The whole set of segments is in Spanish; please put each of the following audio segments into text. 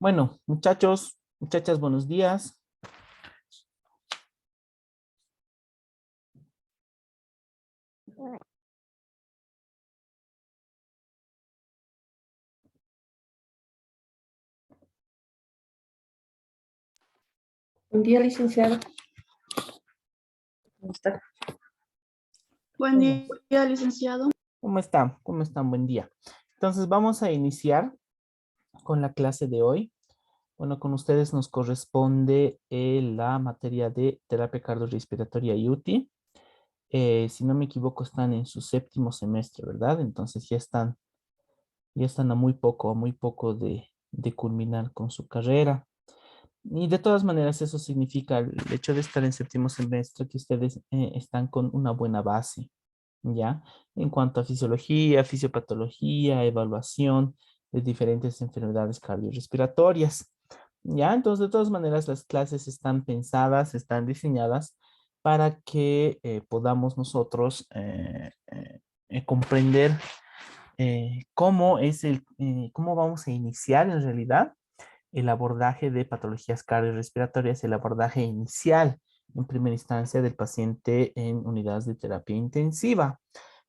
Bueno, muchachos, muchachas, buenos días. Buen día, licenciado. ¿Cómo está? Buen día, licenciado. ¿Cómo están? ¿Cómo están? Buen día. Entonces vamos a iniciar con la clase de hoy. Bueno, con ustedes nos corresponde la materia de terapia cardiorrespiratoria y UTI. Si no me equivoco, están en su séptimo semestre, ¿verdad? Entonces ya están a muy poco de culminar con su carrera. Y de todas maneras, eso significa el hecho de estar en séptimo semestre que ustedes están con una buena base, ¿ya? En cuanto a fisiología, fisiopatología, evaluación de diferentes enfermedades cardiorrespiratorias, ¿ya? Entonces, de todas maneras, las clases están pensadas, están diseñadas para que podamos nosotros comprender cómo vamos a iniciar en realidad el abordaje de patologías cardiorrespiratorias, el abordaje inicial en primera instancia del paciente en unidades de terapia intensiva.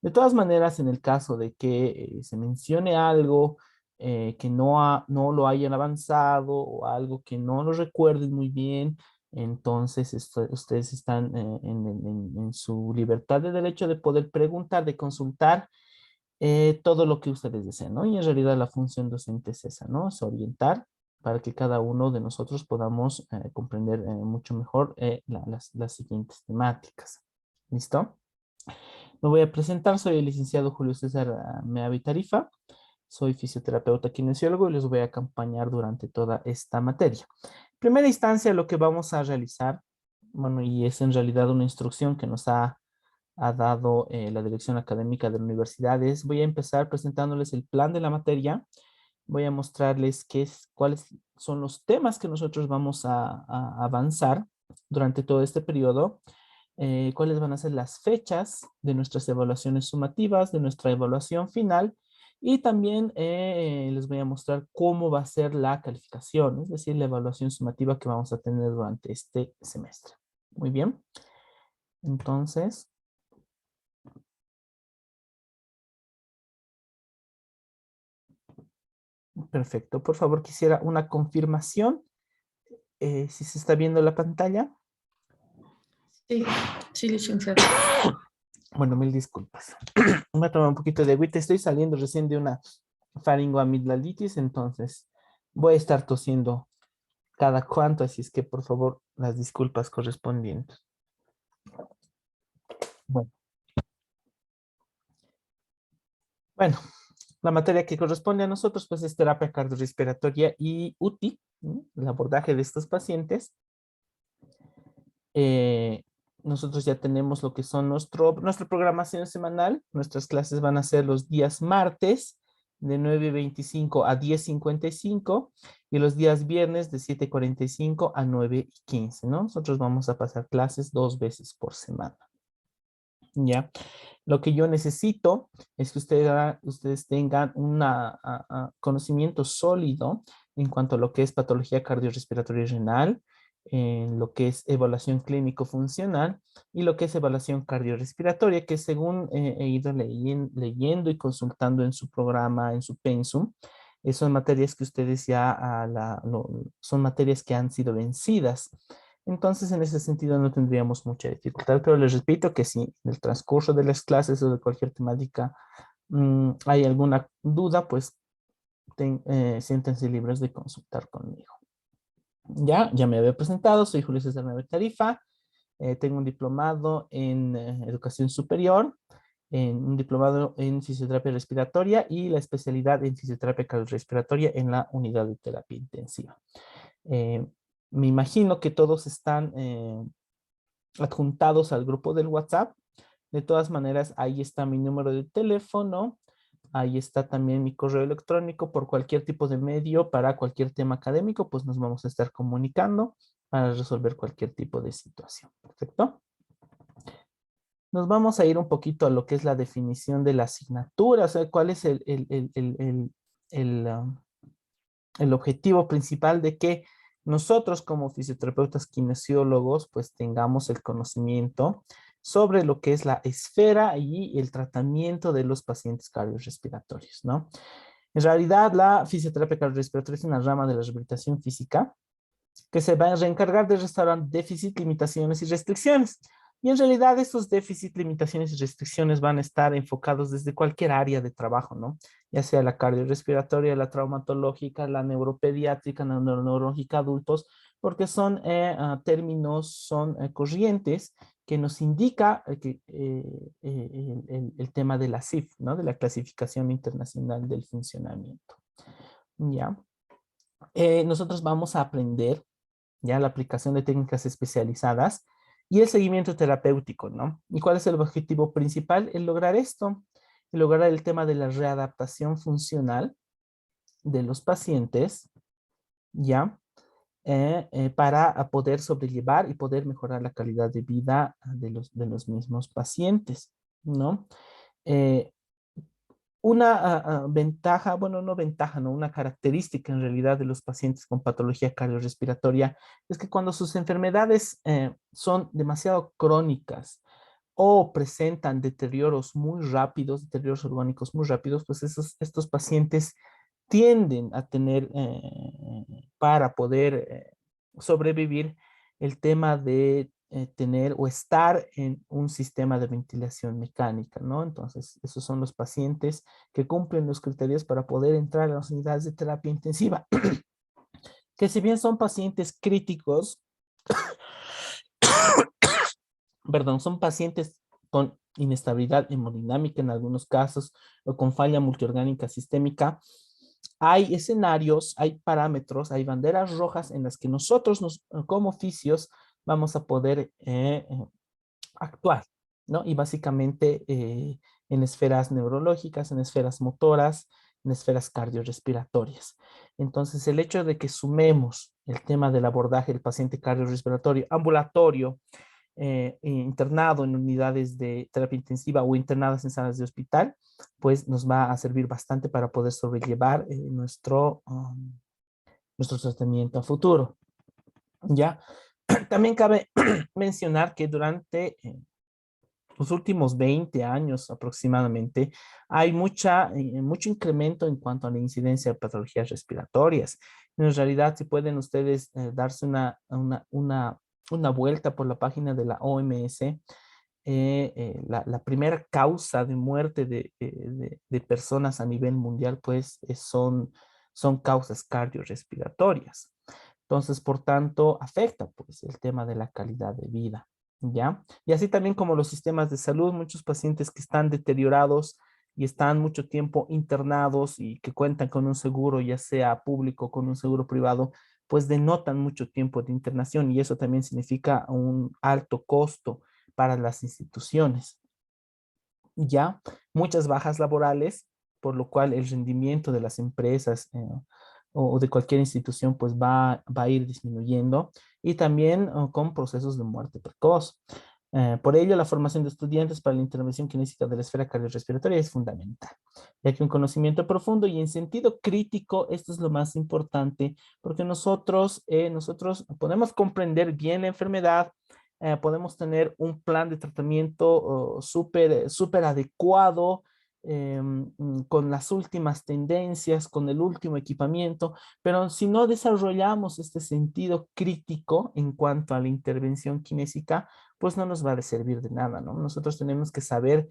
De todas maneras, en el caso de que se mencione algo que no lo hayan avanzado o algo que no lo recuerden muy bien, entonces ustedes están en su libertad de derecho de poder preguntar, de consultar todo lo que ustedes deseen, ¿no? Y en realidad la función docente es esa, ¿no? Es orientar para que cada uno de nosotros podamos comprender mucho mejor las siguientes temáticas. ¿Listo? Me voy a presentar, soy el licenciado Julio César Meavi Tarifa, soy fisioterapeuta kinesiólogo y les voy a acompañar durante toda esta materia. En primera instancia, lo que vamos a realizar, bueno, y es en realidad una instrucción que nos ha dado la dirección académica de la universidad, voy a empezar presentándoles el plan de la materia, voy a mostrarles cuáles son los temas que nosotros vamos a avanzar durante todo este periodo, cuáles van a ser las fechas de nuestras evaluaciones sumativas, de nuestra evaluación final, y también les voy a mostrar cómo va a ser la calificación, es decir, la evaluación sumativa que vamos a tener durante este semestre. Muy bien. Entonces, perfecto. Por favor, quisiera una confirmación. Si se está viendo la pantalla. Sí, licenciado. Bueno, mil disculpas. Voy a tomar un poquito de agüita. Estoy saliendo recién de una faringoamigdalitis, entonces voy a estar tosiendo cada cuanto, así es que por favor las disculpas correspondientes. Bueno, bueno, la materia que corresponde a nosotros pues es terapia cardiorrespiratoria y UTI, ¿no? El abordaje de estos pacientes. Eh, Nosotros ya tenemos lo que son nuestra programación semanal. Nuestras clases van a ser los días martes de 9:25 a 10:55 y los días viernes de 7:45 a 9:15, ¿no? Nosotros vamos a pasar clases 2 veces por semana. ¿Ya? Lo que yo necesito es que ustedes tengan un conocimiento sólido en cuanto a lo que es patología cardiorrespiratoria y renal, en lo que es evaluación clínico-funcional y lo que es evaluación cardiorrespiratoria, que según he ido leyendo y consultando en su programa, en su pensum, son materias que ustedes ya son materias que han sido vencidas. Entonces, en ese sentido no tendríamos mucha dificultad, pero les repito que si en el transcurso de las clases o de cualquier temática hay alguna duda, pues siéntense libres de consultar conmigo. Ya me había presentado, soy Julio César Nave Tarifa, tengo un diplomado en educación superior, un diplomado en fisioterapia respiratoria y la especialidad en fisioterapia cardiorrespiratoria en la unidad de terapia intensiva. Eh, Me imagino que todos están adjuntados al grupo del WhatsApp. De todas maneras, ahí está mi número de teléfono, ahí está también mi correo electrónico por cualquier tipo de medio, para cualquier tema académico, pues nos vamos a estar comunicando para resolver cualquier tipo de situación. Perfecto. Nos vamos a ir un poquito a lo que es la definición de la asignatura, o sea, cuál es el el objetivo principal de que nosotros como fisioterapeutas kinesiólogos pues tengamos el conocimiento sobre lo que es la esfera y el tratamiento de los pacientes cardiorrespiratorios, ¿no? En realidad, la fisioterapia cardiorrespiratoria es una rama de la rehabilitación física que se va a reencargar de restaurar déficit, limitaciones y restricciones. Y en realidad estos déficits, limitaciones y restricciones van a estar enfocados desde cualquier área de trabajo, ¿no? Ya sea la cardiorrespiratoria, la traumatológica, la neuropediátrica, la neurológica adultos, porque son términos, son corrientes que nos indica el tema de la CIF, ¿no? De la Clasificación Internacional del Funcionamiento. ¿Ya? Nosotros vamos a aprender ya la aplicación de técnicas especializadas y el seguimiento terapéutico, ¿no? ¿Y cuál es el objetivo principal? El lograr esto, el lograr el tema de la readaptación funcional de los pacientes, ¿ya? Para poder sobrellevar y poder mejorar la calidad de vida de los mismos pacientes, ¿no? Eh, una ventaja, bueno, no ventaja, no, una característica en realidad de los pacientes con patología cardiorrespiratoria es que cuando sus enfermedades son demasiado crónicas o presentan deterioros muy rápidos, deterioros orgánicos muy rápidos, pues estos pacientes tienden a tener, para poder sobrevivir, el tema de tener o estar en un sistema de ventilación mecánica, ¿no? Entonces, esos son los pacientes que cumplen los criterios para poder entrar a las unidades de terapia intensiva, que si bien son pacientes críticos, perdón, son pacientes con inestabilidad hemodinámica en algunos casos o con falla multiorgánica sistémica, hay escenarios, hay parámetros, hay banderas rojas en las que nosotros como oficios vamos a poder actuar, ¿no? Y básicamente en esferas neurológicas, en esferas motoras, en esferas cardiorrespiratorias. Entonces, el hecho de que sumemos el tema del abordaje del paciente cardiorrespiratorio ambulatorio, internado en unidades de terapia intensiva o internadas en salas de hospital, pues nos va a servir bastante para poder sobrellevar nuestro tratamiento a futuro. ¿Ya? También cabe mencionar que durante los últimos 20 años aproximadamente, hay mucho incremento en cuanto a la incidencia de patologías respiratorias. En realidad, si pueden ustedes darse una vuelta por la página de la OMS, la primera causa de muerte de personas a nivel mundial, pues son causas cardiorrespiratorias. Entonces, por tanto, afecta pues el tema de la calidad de vida, ¿ya? Y así también como los sistemas de salud, muchos pacientes que están deteriorados y están mucho tiempo internados y que cuentan con un seguro, ya sea público o con un seguro privado, pues denotan mucho tiempo de internación y eso también significa un alto costo para las instituciones. Ya, muchas bajas laborales, por lo cual el rendimiento de las empresas o de cualquier institución pues va a ir disminuyendo y también con procesos de muerte precoz. Por ello, la formación de estudiantes para la intervención kinésica de la esfera cardiorrespiratoria es fundamental, ya que un conocimiento profundo y en sentido crítico, esto es lo más importante, porque nosotros podemos comprender bien la enfermedad, podemos tener un plan de tratamiento súper adecuado, con las últimas tendencias, con el último equipamiento, pero si no desarrollamos este sentido crítico en cuanto a la intervención kinésica, pues no nos va a servir de nada, ¿no? Nosotros tenemos que saber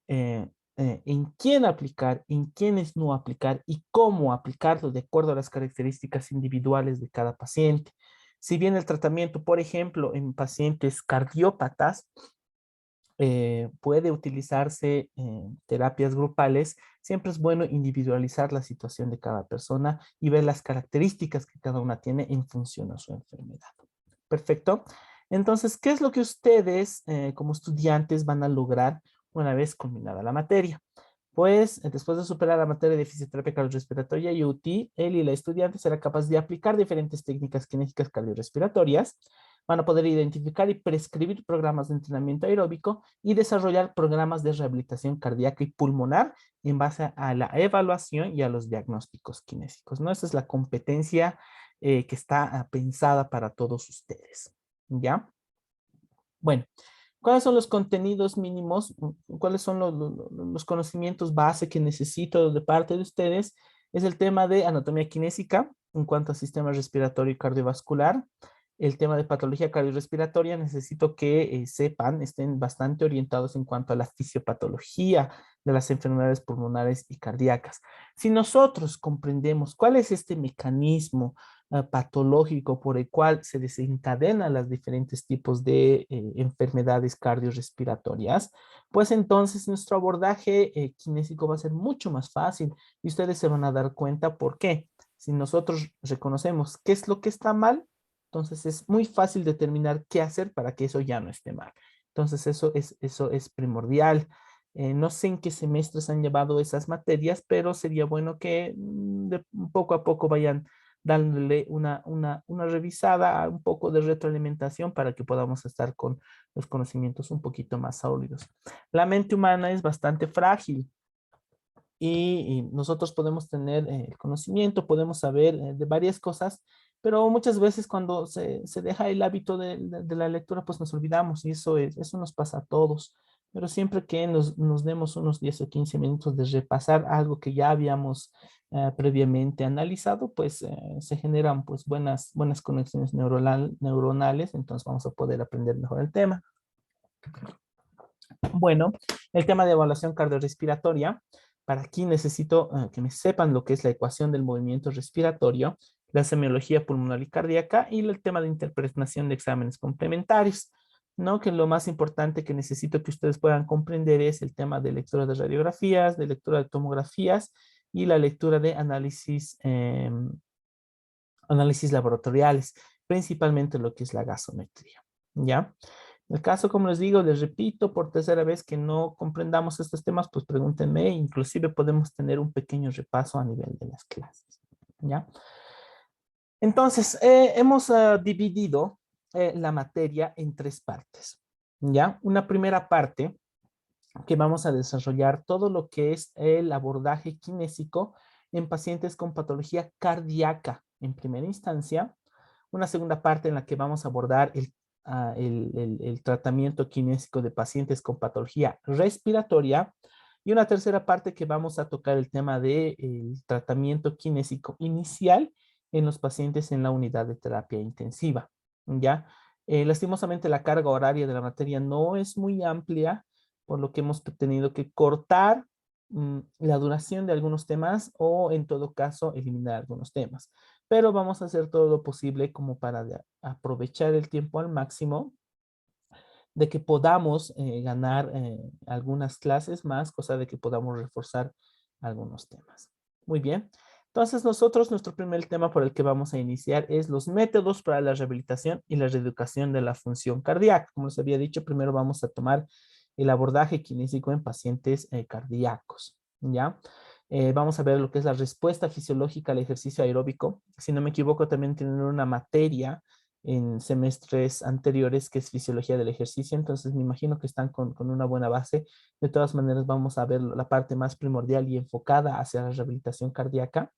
en quién aplicar, en quiénes no aplicar y cómo aplicarlo de acuerdo a las características individuales de cada paciente. Si bien el tratamiento, por ejemplo, en pacientes cardiópatas, puede utilizarse en terapias grupales, siempre es bueno individualizar la situación de cada persona y ver las características que cada una tiene en función a su enfermedad. Perfecto. Entonces, ¿qué es lo que ustedes como estudiantes van a lograr una vez culminada la materia? Pues después de superar la materia de fisioterapia cardiorrespiratoria y UTI, él y la estudiante será capaz de aplicar diferentes técnicas kinésicas cardiorrespiratorias Van a poder identificar y prescribir programas de entrenamiento aeróbico y desarrollar programas de rehabilitación cardíaca y pulmonar en base a la evaluación y a los diagnósticos kinésicos, ¿no? Esa es la competencia que está pensada para todos ustedes, ¿ya? Bueno, ¿cuáles son los contenidos mínimos? ¿Cuáles son los conocimientos base que necesito de parte de ustedes? Es el tema de anatomía kinésica en cuanto a sistema respiratorio y cardiovascular. El tema de patología cardiorrespiratoria, necesito que sepan, estén bastante orientados en cuanto a la fisiopatología de las enfermedades pulmonares y cardíacas. Si nosotros comprendemos cuál es este mecanismo patológico por el cual se desencadenan los diferentes tipos de enfermedades cardiorrespiratorias, pues entonces nuestro abordaje kinésico va a ser mucho más fácil y ustedes se van a dar cuenta por qué. Si nosotros reconocemos qué es lo que está mal, entonces es muy fácil determinar qué hacer para que eso ya no esté mal. Entonces eso es primordial. No sé en qué semestres han llevado esas materias, pero sería bueno que poco a poco vayan dándole una revisada, un poco de retroalimentación para que podamos estar con los conocimientos un poquito más sólidos. La mente humana es bastante frágil y nosotros podemos tener el conocimiento, podemos saber de varias cosas, pero muchas veces cuando se deja el hábito de la lectura, pues nos olvidamos y eso nos pasa a todos. Pero siempre que nos demos unos 10 o 15 minutos de repasar algo que ya habíamos previamente analizado, pues se generan pues buenas conexiones neuronales, entonces vamos a poder aprender mejor el tema. Bueno, el tema de evaluación cardiorrespiratoria. Para aquí necesito que me sepan lo que es la ecuación del movimiento respiratorio, la semiología pulmonar y cardíaca y el tema de interpretación de exámenes complementarios, ¿no? Que lo más importante que necesito que ustedes puedan comprender es el tema de lectura de radiografías, de lectura de tomografías y la lectura de análisis laboratoriales, principalmente lo que es la gasometría, ¿ya? En el caso, como les digo, les repito por tercera vez que no comprendamos estos temas, pues pregúntenme, inclusive podemos tener un pequeño repaso a nivel de las clases, ¿ya? Entonces, hemos dividido la materia en tres partes, ¿ya? Una primera parte que vamos a desarrollar todo lo que es el abordaje kinésico en pacientes con patología cardíaca en primera instancia. Una segunda parte en la que vamos a abordar el tratamiento kinésico de pacientes con patología respiratoria. Y una tercera parte que vamos a tocar el tema del tratamiento kinésico inicial en los pacientes en la unidad de terapia intensiva. ¿Ya? Lastimosamente la carga horaria de la materia no es muy amplia, por lo que hemos tenido que cortar la duración de algunos temas o en todo caso eliminar algunos temas. Pero vamos a hacer todo lo posible como para aprovechar el tiempo al máximo, de que podamos ganar algunas clases más, cosa de que podamos reforzar algunos temas. Muy bien. Entonces nuestro primer tema por el que vamos a iniciar es los métodos para la rehabilitación y la reeducación de la función cardíaca. Como les había dicho, primero vamos a tomar el abordaje kinésico en pacientes cardíacos, ¿ya? Vamos a ver lo que es la respuesta fisiológica al ejercicio aeróbico. Si no me equivoco, también tienen una materia en semestres anteriores que es fisiología del ejercicio, entonces me imagino que están con una buena base. De todas maneras, vamos a ver la parte más primordial y enfocada hacia la rehabilitación cardíaca.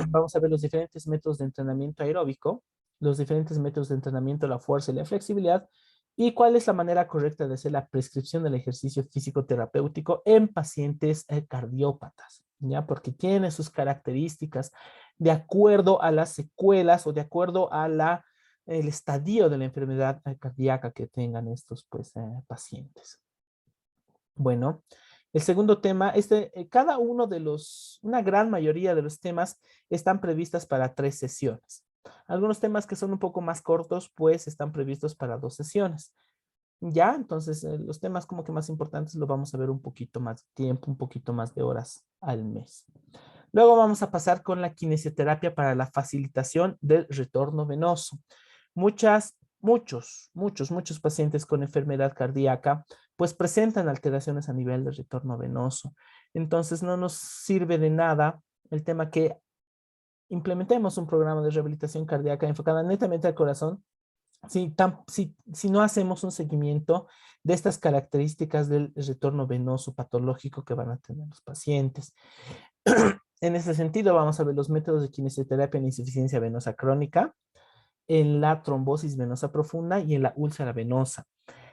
Vamos a ver los diferentes métodos de entrenamiento aeróbico, los diferentes métodos de entrenamiento, la fuerza y la flexibilidad, y cuál es la manera correcta de hacer la prescripción del ejercicio físico terapéutico en pacientes cardiópatas, ¿ya? Porque tiene sus características de acuerdo a las secuelas o de acuerdo a el estadio de la enfermedad cardíaca que tengan estos pues, pacientes. Bueno, el segundo tema, cada uno de una gran mayoría de los temas están previstas para 3 sesiones. Algunos temas que son un poco más cortos, pues están previstos para 2 sesiones. Ya, entonces los temas como que más importantes los vamos a ver un poquito más de tiempo, un poquito más de horas al mes. Luego vamos a pasar con la kinesioterapia para la facilitación del retorno venoso. Muchos pacientes con enfermedad cardíaca pues presentan alteraciones a nivel de retorno venoso. Entonces no nos sirve de nada el tema que implementemos un programa de rehabilitación cardíaca enfocada netamente al corazón si no hacemos un seguimiento de estas características del retorno venoso patológico que van a tener los pacientes. En ese sentido, vamos a ver los métodos de kinesioterapia en insuficiencia venosa crónica, en la trombosis venosa profunda y en la úlcera venosa.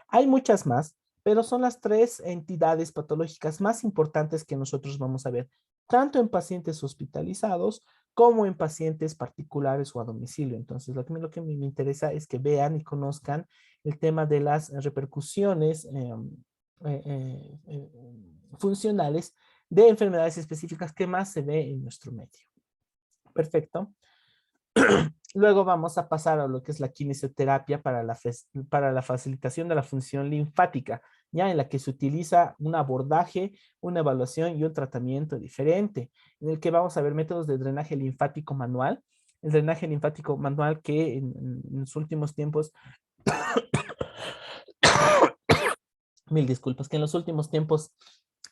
Hay muchas más, pero son las tres entidades patológicas más importantes que nosotros vamos a ver, tanto en pacientes hospitalizados como en pacientes particulares o a domicilio. Entonces, lo que me interesa es que vean y conozcan el tema de las repercusiones funcionales de enfermedades específicas que más se ve en nuestro medio. Perfecto. Luego vamos a pasar a lo que es la kinesioterapia para la facilitación de la función linfática, ya en la que se utiliza un abordaje, una evaluación y un tratamiento diferente, en el que vamos a ver métodos de drenaje linfático manual. El drenaje linfático manual que en los últimos tiempos, mil disculpas, que en los últimos tiempos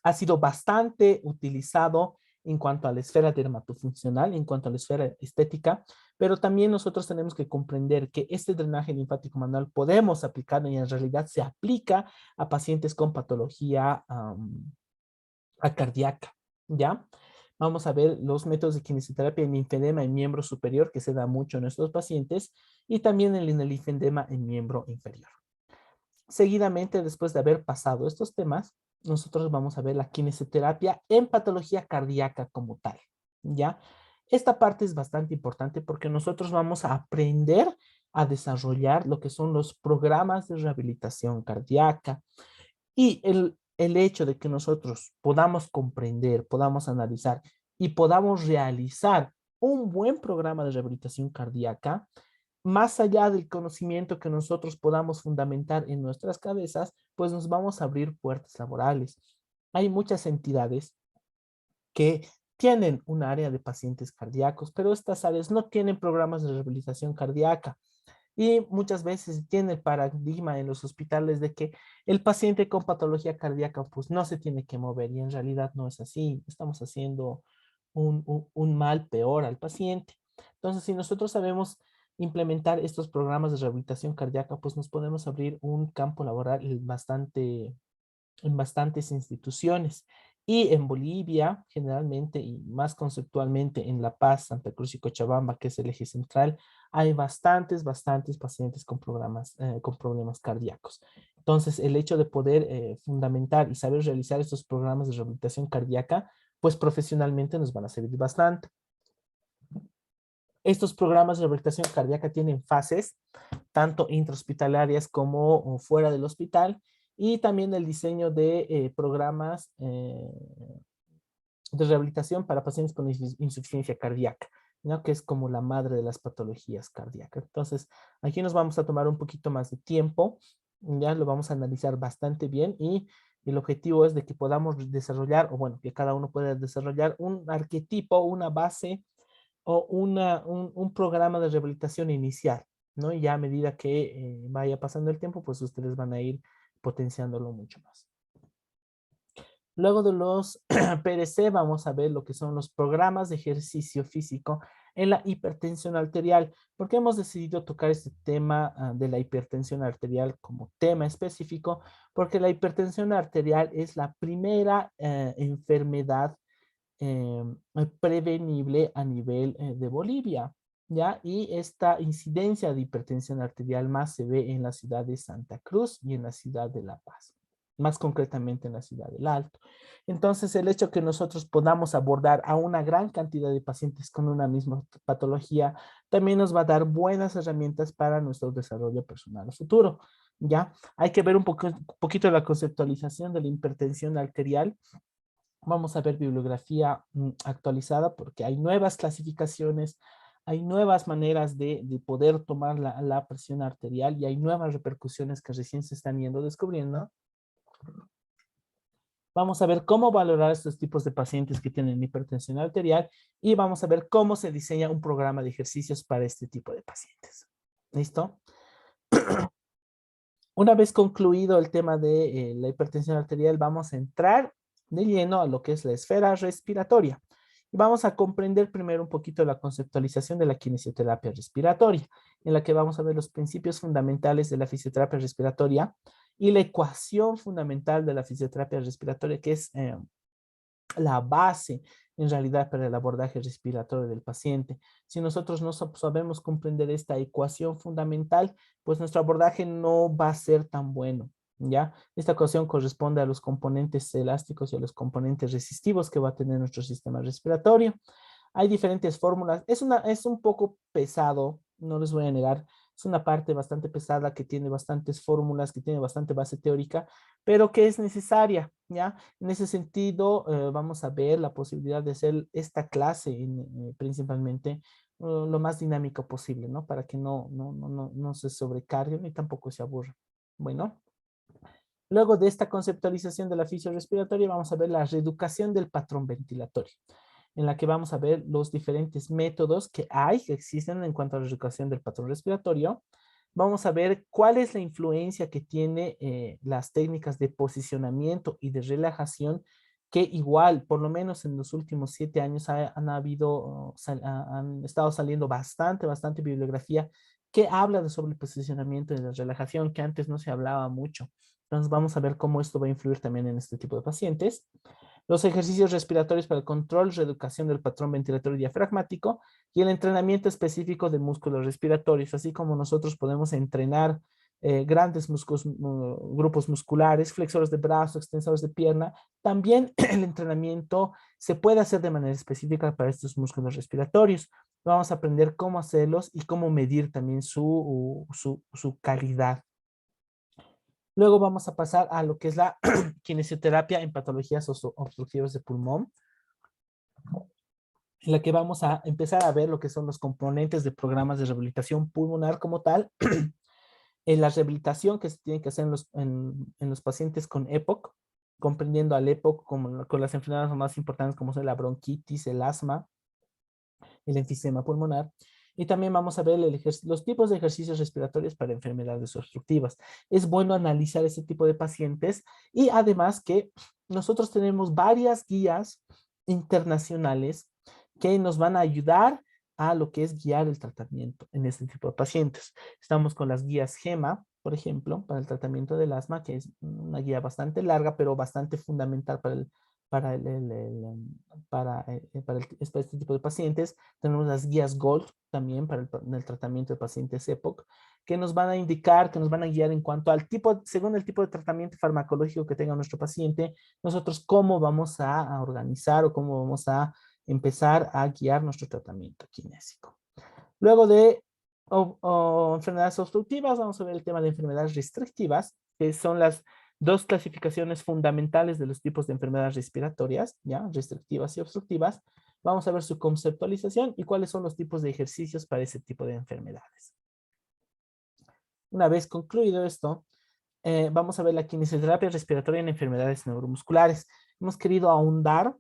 ha sido bastante utilizado en cuanto a la esfera dermatofuncional, en cuanto a la esfera estética, pero también nosotros tenemos que comprender que este drenaje linfático manual podemos aplicarlo y en realidad se aplica a pacientes con patología cardíaca, ¿ya? Vamos a ver los métodos de kinesioterapia en linfedema en miembro superior, que se da mucho en nuestros pacientes, y también en el linfedema en miembro inferior. Seguidamente, después de haber pasado estos temas, nosotros vamos a ver la kinesioterapia en patología cardíaca como tal, ¿ya? Esta parte es bastante importante porque nosotros vamos a aprender a desarrollar lo que son los programas de rehabilitación cardíaca y el hecho de que nosotros podamos comprender, podamos analizar y podamos realizar un buen programa de rehabilitación cardíaca más allá del conocimiento que nosotros podamos fundamentar en nuestras cabezas, pues nos vamos a abrir puertas laborales. Hay muchas entidades que tienen un área de pacientes cardíacos, pero estas áreas no tienen programas de rehabilitación cardíaca. Y muchas veces tiene el paradigma en los hospitales de que el paciente con patología cardíaca pues no se tiene que mover y en realidad no es así. Estamos haciendo un mal peor al paciente. Entonces, si nosotros sabemos implementar estos programas de rehabilitación cardíaca, pues nos podemos abrir un campo laboral en bastantes instituciones. Y en Bolivia, generalmente, y más conceptualmente en La Paz, Santa Cruz y Cochabamba, que es el eje central, hay bastantes pacientes con problemas cardíacos. Entonces, el hecho de poder fundamentar y saber realizar estos programas de rehabilitación cardíaca, pues profesionalmente nos van a servir bastante. Estos programas de rehabilitación cardíaca tienen fases, tanto intrahospitalarias como fuera del hospital, y también el diseño de programas de rehabilitación para pacientes con insuficiencia cardíaca, ¿no? Que es como la madre de las patologías cardíacas. Entonces, aquí nos vamos a tomar un poquito más de tiempo, ya lo vamos a analizar bastante bien y el objetivo es de que podamos desarrollar, o bueno, que cada uno pueda desarrollar un arquetipo, una base o un programa de rehabilitación inicial, ¿no? Y ya a medida que vaya pasando el tiempo, pues ustedes van a ir potenciándolo mucho más. Luego de los PRC vamos a ver lo que son los programas de ejercicio físico en la hipertensión arterial. ¿Por qué hemos decidido tocar este tema de la hipertensión arterial como tema específico? Porque la hipertensión arterial es la primera enfermedad eh, prevenible a nivel de Bolivia, ¿ya? Y esta incidencia de hipertensión arterial más se ve en la ciudad de Santa Cruz y en la ciudad de La Paz, más concretamente en la ciudad del Alto. Entonces, el hecho que nosotros podamos abordar a una gran cantidad de pacientes con una misma patología también nos va a dar buenas herramientas para nuestro desarrollo personal futuro, ¿ya? Hay que ver un poquito la conceptualización de la hipertensión arterial. Vamos a ver bibliografía actualizada porque hay nuevas clasificaciones, hay nuevas maneras de poder tomar la presión arterial y hay nuevas repercusiones que recién se están yendo descubriendo. Vamos a ver cómo valorar estos tipos de pacientes que tienen hipertensión arterial y vamos a ver cómo se diseña un programa de ejercicios para este tipo de pacientes. ¿Listo? Una vez concluido el tema de la hipertensión arterial, vamos a entrar de lleno a lo que es la esfera respiratoria. Y vamos a comprender primero un poquito la conceptualización de la kinesioterapia respiratoria, en la que vamos a ver los principios fundamentales de la fisioterapia respiratoria y la ecuación fundamental de la fisioterapia respiratoria, que es la base en realidad para el abordaje respiratorio del paciente. Si nosotros no sabemos comprender esta ecuación fundamental, pues nuestro abordaje no va a ser tan bueno, ¿ya? Esta ecuación corresponde a los componentes elásticos y a los componentes resistivos que va a tener nuestro sistema respiratorio. Hay diferentes fórmulas. Es un poco pesado, no les voy a negar. Es una parte bastante pesada que tiene bastantes fórmulas, que tiene bastante base teórica, pero que es necesaria, ¿ya? En ese sentido, vamos a ver la posibilidad de hacer esta clase principalmente lo más dinámico posible, ¿no? Para que no se sobrecarguen y tampoco se aburran. Bueno, luego de esta conceptualización de la fisiorrespiratoria, vamos a ver la reeducación del patrón ventilatorio, en la que vamos a ver los diferentes métodos que hay, que existen en cuanto a la reeducación del patrón respiratorio. Vamos a ver cuál es la influencia que tiene las técnicas de posicionamiento y de relajación, que igual, por lo menos en los últimos 7 años, han estado saliendo bastante bibliografía que habla sobre el posicionamiento y la relajación, que antes no se hablaba mucho. Entonces vamos a ver cómo esto va a influir también en este tipo de pacientes. Los ejercicios respiratorios para el control, reeducación del patrón ventilatorio diafragmático y el entrenamiento específico de músculos respiratorios, así como nosotros podemos entrenar grandes grupos musculares, flexores de brazo, extensores de pierna. También el entrenamiento se puede hacer de manera específica para estos músculos respiratorios. Vamos a aprender cómo hacerlos y cómo medir también su calidad. Luego vamos a pasar a lo que es la kinesioterapia en patologías obstructivas de pulmón, en la que vamos a empezar a ver lo que son los componentes de programas de rehabilitación pulmonar como tal, en la rehabilitación que se tiene que hacer en los pacientes con EPOC, comprendiendo al EPOC con las enfermedades más importantes como son la bronquitis, el asma, el enfisema pulmonar. Y también vamos a ver los tipos de ejercicios respiratorios para enfermedades obstructivas. Es bueno analizar ese tipo de pacientes y además que nosotros tenemos varias guías internacionales que nos van a ayudar a lo que es guiar el tratamiento en este tipo de pacientes. Estamos con las guías GEMA, por ejemplo, para el tratamiento del asma, que es una guía bastante larga, pero bastante fundamental para este tipo de pacientes. Tenemos las guías GOLD también para el tratamiento de pacientes EPOC, que nos van a indicar, que nos van a guiar en cuanto al tipo, según el tipo de tratamiento farmacológico que tenga nuestro paciente, nosotros cómo vamos a organizar o cómo vamos a empezar a guiar nuestro tratamiento kinésico. Luego de enfermedades obstructivas, vamos a ver el tema de enfermedades restrictivas, que son las dos clasificaciones fundamentales de los tipos de enfermedades respiratorias, ¿ya? Restrictivas y obstructivas. Vamos a ver su conceptualización y cuáles son los tipos de ejercicios para ese tipo de enfermedades. Una vez concluido esto, vamos a ver la kinesioterapia respiratoria en enfermedades neuromusculares. Hemos querido ahondar,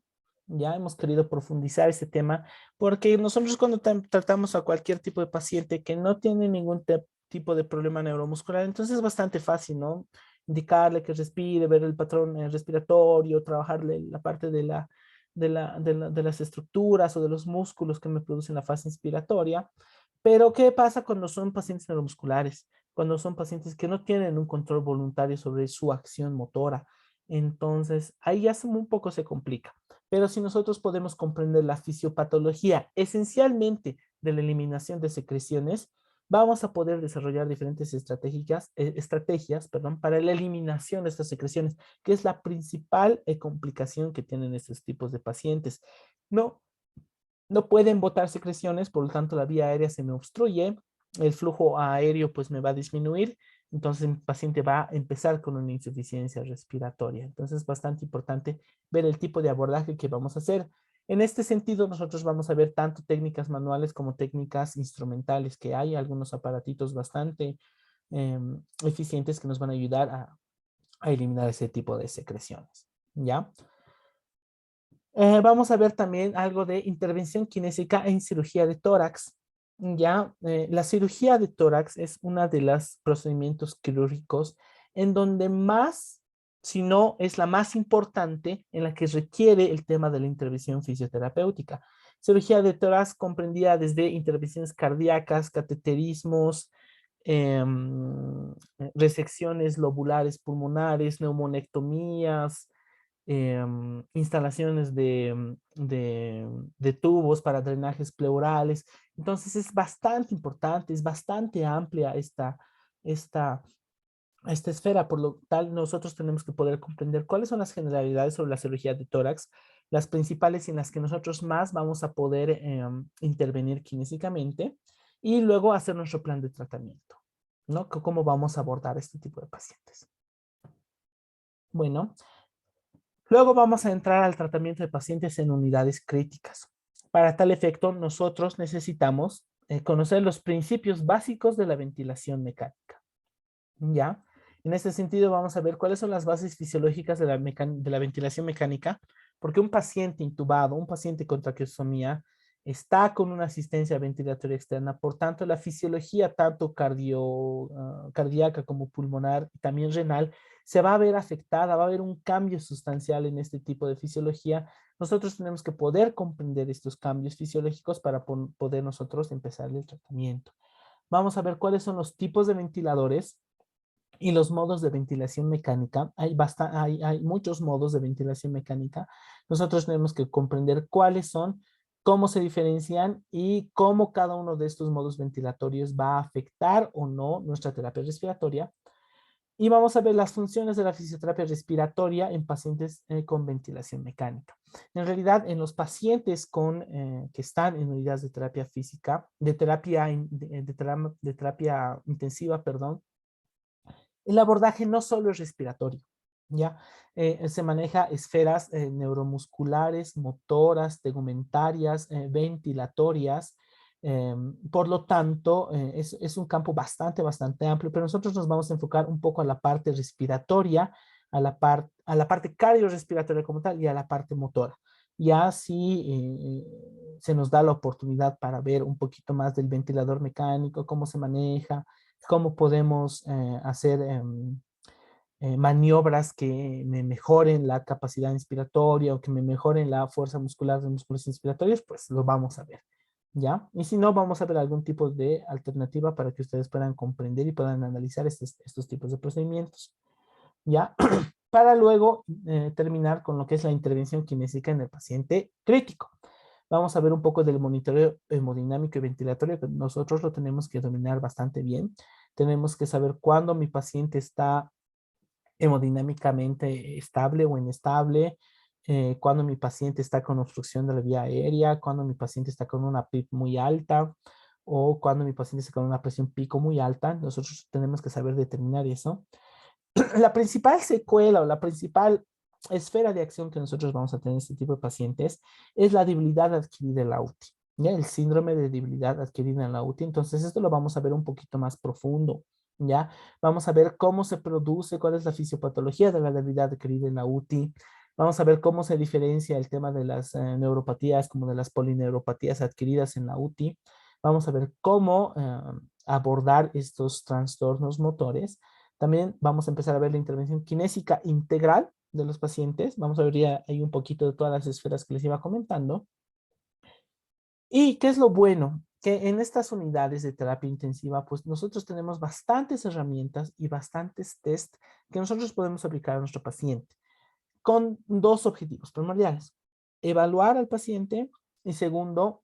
ya hemos querido profundizar este tema, porque nosotros cuando tratamos a cualquier tipo de paciente que no tiene ningún tipo de problema neuromuscular, entonces es bastante fácil, ¿no? Indicarle que respire, ver el patrón respiratorio, trabajarle la parte de las estructuras o de los músculos que me producen la fase inspiratoria. Pero, ¿qué pasa cuando son pacientes neuromusculares? Cuando son pacientes que no tienen un control voluntario sobre su acción motora. Entonces, ahí ya un poco se complica. Pero si nosotros podemos comprender la fisiopatología esencialmente de la eliminación de secreciones, vamos a poder desarrollar diferentes estrategias para la eliminación de estas secreciones, que es la principal complicación que tienen estos tipos de pacientes. No pueden botar secreciones, por lo tanto la vía aérea se me obstruye, el flujo aéreo pues me va a disminuir, entonces el paciente va a empezar con una insuficiencia respiratoria. Entonces es bastante importante ver el tipo de abordaje que vamos a hacer. En este sentido, nosotros vamos a ver tanto técnicas manuales como técnicas instrumentales, que hay algunos aparatitos bastante eficientes que nos van a ayudar a eliminar ese tipo de secreciones, ¿ya? Vamos a ver también algo de intervención kinésica en cirugía de tórax. Ya, la cirugía de tórax es una de los procedimientos quirúrgicos en donde más sino es la más importante en la que requiere el tema de la intervención fisioterapéutica. Cirugía de tórax comprendía desde intervenciones cardíacas, cateterismos, resecciones lobulares pulmonares, neumonectomías, instalaciones de tubos para drenajes pleurales. Entonces es bastante importante, es bastante amplia esta esta esfera, por lo tal nosotros tenemos que poder comprender cuáles son las generalidades sobre la cirugía de tórax, las principales en las que nosotros más vamos a poder intervenir quinésicamente y luego hacer nuestro plan de tratamiento, ¿no? ¿Cómo vamos a abordar este tipo de pacientes? Bueno, luego vamos a entrar al tratamiento de pacientes en unidades críticas. Para tal efecto, nosotros necesitamos conocer los principios básicos de la ventilación mecánica. ¿Ya? En este sentido, vamos a ver cuáles son las bases fisiológicas de la ventilación mecánica, porque un paciente intubado, un paciente con traqueostomía, está con una asistencia ventilatoria externa. Por tanto, la fisiología, tanto cardíaca como pulmonar y también renal, se va a ver afectada, va a haber un cambio sustancial en este tipo de fisiología. Nosotros tenemos que poder comprender estos cambios fisiológicos para poder nosotros empezar el tratamiento. Vamos a ver cuáles son los tipos de ventiladores y los modos de ventilación mecánica. Hay muchos modos de ventilación mecánica. Nosotros tenemos que comprender cuáles son, cómo se diferencian y cómo cada uno de estos modos ventilatorios va a afectar o no nuestra terapia respiratoria. Y vamos a ver las funciones de la fisioterapia respiratoria en pacientes con ventilación mecánica. En realidad, en los pacientes que están en unidades de terapia física, de terapia intensiva, perdón, el abordaje no solo es respiratorio, ¿ya? Se maneja esferas neuromusculares, motoras, tegumentarias, ventilatorias. Por lo tanto, es un campo bastante amplio, pero nosotros nos vamos a enfocar un poco a la parte respiratoria, a la parte cardiorrespiratoria como tal y a la parte motora. Ya si se nos da la oportunidad para ver un poquito más del ventilador mecánico, cómo se maneja, cómo podemos hacer maniobras que me mejoren la capacidad inspiratoria o que me mejoren la fuerza muscular de músculos inspiratorios, pues lo vamos a ver, ¿ya? Y si no, vamos a ver algún tipo de alternativa para que ustedes puedan comprender y puedan analizar estos tipos de procedimientos, ¿ya? Para luego terminar con lo que es la intervención kinésica en el paciente crítico. Vamos a ver un poco del monitoreo hemodinámico y ventilatorio, que nosotros lo tenemos que dominar bastante bien. Tenemos que saber cuándo mi paciente está hemodinámicamente estable o inestable, cuando mi paciente está con obstrucción de la vía aérea, cuando mi paciente está con una PIP muy alta o cuando mi paciente está con una presión pico muy alta. Nosotros tenemos que saber determinar eso. La principal secuela o la principal esfera de acción que nosotros vamos a tener en este tipo de pacientes es la debilidad adquirida en la UTI, ¿ya? El síndrome de debilidad adquirida en la UTI. Entonces, esto lo vamos a ver un poquito más profundo, ¿ya? Vamos a ver cómo se produce, cuál es la fisiopatología de la debilidad adquirida en la UTI. Vamos a ver cómo se diferencia el tema de las neuropatías como de las polineuropatías adquiridas en la UTI. Vamos a ver cómo abordar estos trastornos motores. También vamos a empezar a ver la intervención kinésica integral de los pacientes. Vamos a ver ya ahí un poquito de todas las esferas que les iba comentando. ¿Y qué es lo bueno? Que en estas unidades de terapia intensiva, pues nosotros tenemos bastantes herramientas y bastantes test que nosotros podemos aplicar a nuestro paciente con dos objetivos primordiales. Evaluar al paciente y segundo,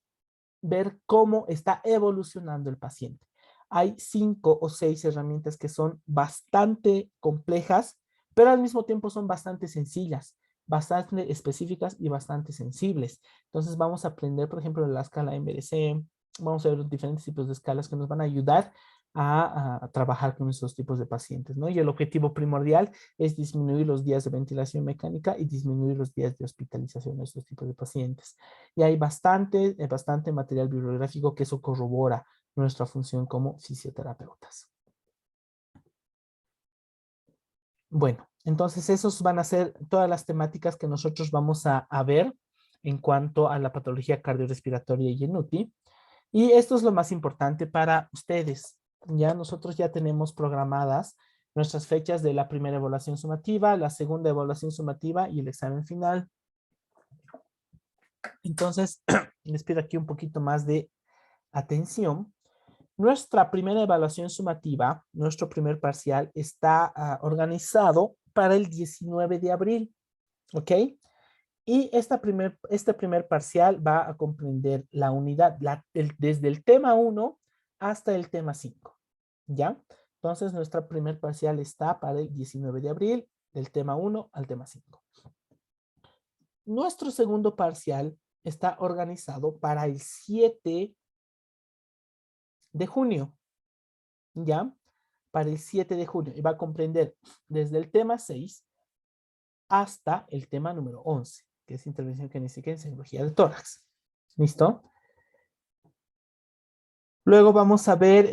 ver cómo está evolucionando el paciente. Hay 5 o 6 herramientas que son bastante complejas, pero al mismo tiempo son bastante sencillas, bastante específicas y bastante sensibles. Entonces vamos a aprender, por ejemplo, la escala MBDC, vamos a ver diferentes tipos de escalas que nos van a ayudar a trabajar con esos tipos de pacientes, ¿no? Y el objetivo primordial es disminuir los días de ventilación mecánica y disminuir los días de hospitalización de estos tipos de pacientes. Y hay bastante material bibliográfico que eso corrobora nuestra función como fisioterapeutas. Bueno, entonces esos van a ser todas las temáticas que nosotros vamos a ver en cuanto a la patología cardiorrespiratoria y en UTI. Y esto es lo más importante para ustedes. Ya nosotros ya tenemos programadas nuestras fechas de la primera evaluación sumativa, la segunda evaluación sumativa y el examen final. Entonces, les pido aquí un poquito más de atención. Nuestra primera evaluación sumativa, nuestro primer parcial, está organizado para el 19 de abril, ¿ok? Y este primer parcial va a comprender la unidad, desde el tema 1 hasta el tema 5, ¿ya? Entonces, nuestra primer parcial está para el 19 de abril, del tema 1 al tema 5. Nuestro segundo parcial está organizado para el 7 de junio, ¿ya? Para el 7 de junio. Y va a comprender desde el tema 6 hasta el tema número 11, que es intervención clínica en cirugía de tórax. ¿Listo? Luego vamos a ver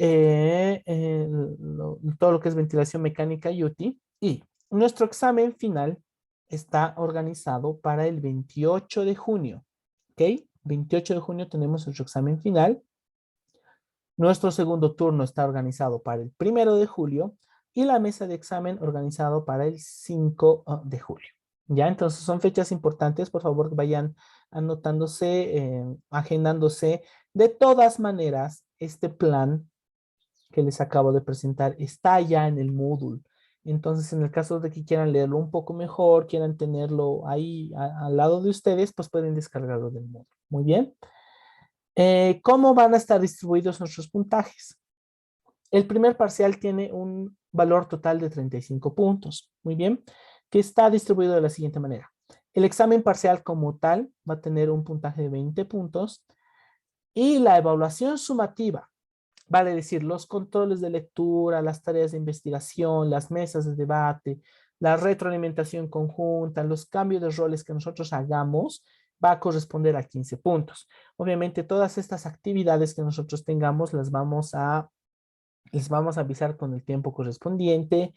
todo lo que es ventilación mecánica y UTI. Y nuestro examen final está organizado para el 28 de junio. ¿Ok? 28 de junio tenemos nuestro examen final. Nuestro segundo turno está organizado para el 1 de julio y la mesa de examen organizado para el 5 de julio. ¿Ya? Entonces son fechas importantes. Por favor, vayan anotándose, agendándose. De todas maneras, este plan que les acabo de presentar está ya en el Moodle. Entonces, en el caso de que quieran leerlo un poco mejor, quieran tenerlo ahí al lado de ustedes, pues pueden descargarlo del Moodle. Muy bien. ¿Cómo van a estar distribuidos nuestros puntajes? El primer parcial tiene un valor total de 35 puntos. Muy bien. Que está distribuido de la siguiente manera. El examen parcial como tal va a tener un puntaje de 20 puntos y la evaluación sumativa, vale decir, los controles de lectura, las tareas de investigación, las mesas de debate, la retroalimentación conjunta, los cambios de roles que nosotros hagamos, va a corresponder a 15 puntos. Obviamente, todas estas actividades que nosotros tengamos les vamos a avisar con el tiempo correspondiente.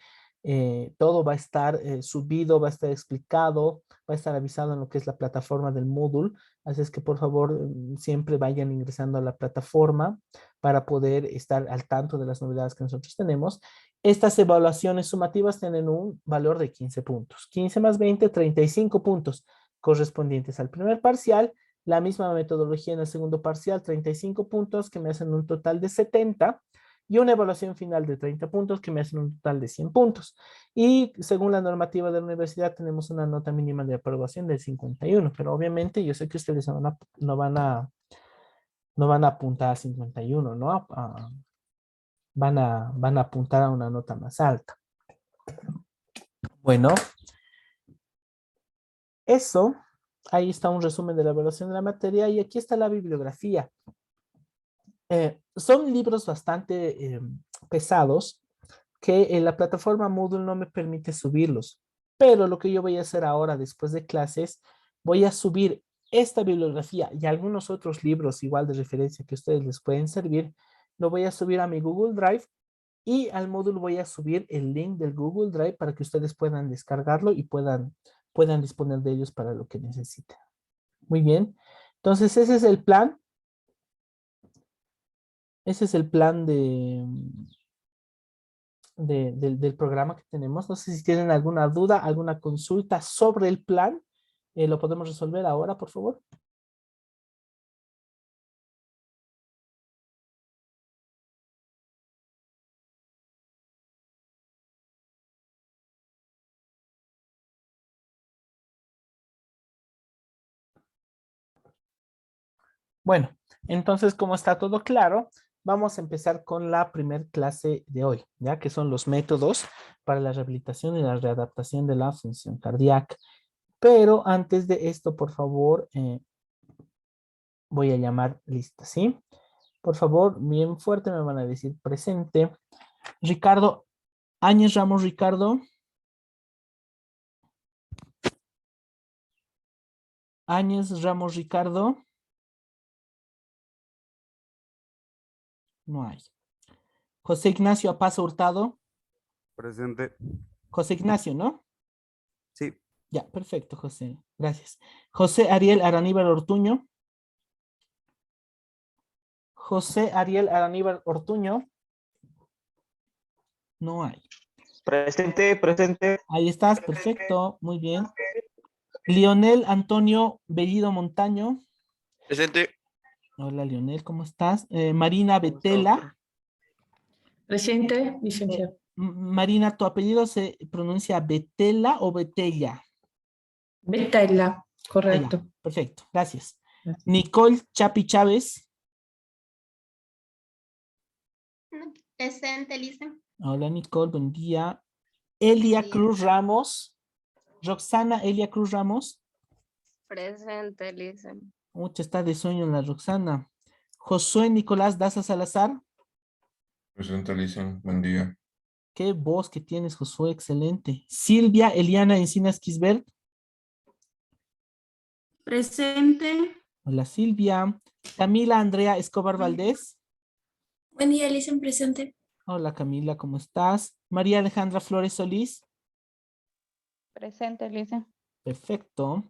Todo va a estar subido, va a estar explicado, va a estar avisado en lo que es la plataforma del Moodle. Así es que por favor siempre vayan ingresando a la plataforma para poder estar al tanto de las novedades que nosotros tenemos. Estas evaluaciones sumativas tienen un valor de 15 puntos. 15 más 20, 35 puntos correspondientes al primer parcial. La misma metodología en el segundo parcial, 35 puntos que me hacen un total de 70 y una evaluación final de 30 puntos que me hacen un total de 100 puntos. Y según la normativa de la universidad tenemos una nota mínima de aprobación del 51, pero obviamente yo sé que ustedes no van a apuntar a 51, ¿no? Van a apuntar a una nota más alta. Bueno, eso, ahí está un resumen de la evaluación de la materia y aquí está la bibliografía. Son libros bastante pesados que en la plataforma Moodle no me permite subirlos, pero lo que yo voy a hacer ahora después de clases, voy a subir esta bibliografía y algunos otros libros igual de referencia que a ustedes les pueden servir, lo voy a subir a mi Google Drive y al módulo voy a subir el link del Google Drive para que ustedes puedan descargarlo y puedan disponer de ellos para lo que necesiten. Muy bien. Entonces ese es el plan. Ese es el plan del programa que tenemos. No sé si tienen alguna duda, alguna consulta sobre el plan. ¿Lo podemos resolver ahora, por favor? Bueno, entonces como está todo claro, vamos a empezar con la primer clase de hoy, ya que son los métodos para la rehabilitación y la readaptación de la función cardíaca. Pero antes de esto, por favor, voy a llamar lista, ¿sí? Por favor, bien fuerte me van a decir presente. Ricardo, Áñez Ramos Ricardo. Áñez Ramos Ricardo. No hay. José Ignacio Apaza Hurtado. Presente. José Ignacio, ¿no? Sí. Ya, perfecto, José. Gracias. José Ariel Araníbar Ortuño. José Ariel Araníbar Ortuño. No hay. Presente, presente. Ahí estás, perfecto, muy bien. Lionel Antonio Bellido Montaño. Presente. Hola, Lionel, ¿cómo estás? Marina ¿Cómo está, Betela. doctor? Presente, licenciado. Marina, ¿tu apellido se pronuncia Betela o Betella? Betela, Ah, ya, correcto. perfecto, gracias. Nicole Chapi Chávez. Presente, Lisa. Hola, Nicole, buen día. Elia Buen día. Cruz Ramos. Roxana Elia Cruz Ramos. Presente, Lisa. Mucha está de sueño la Roxana. Josué Nicolás Daza Salazar. Presente, Lisa. Buen día. Qué voz que tienes, Josué, excelente. Silvia Eliana Encinas Quisbert. Presente. Hola, Silvia. Camila Andrea Escobar Valdés. Buen día, Lisa, presente. Hola, Camila, ¿cómo estás? María Alejandra Flores Solís. Presente, Lisa. Perfecto.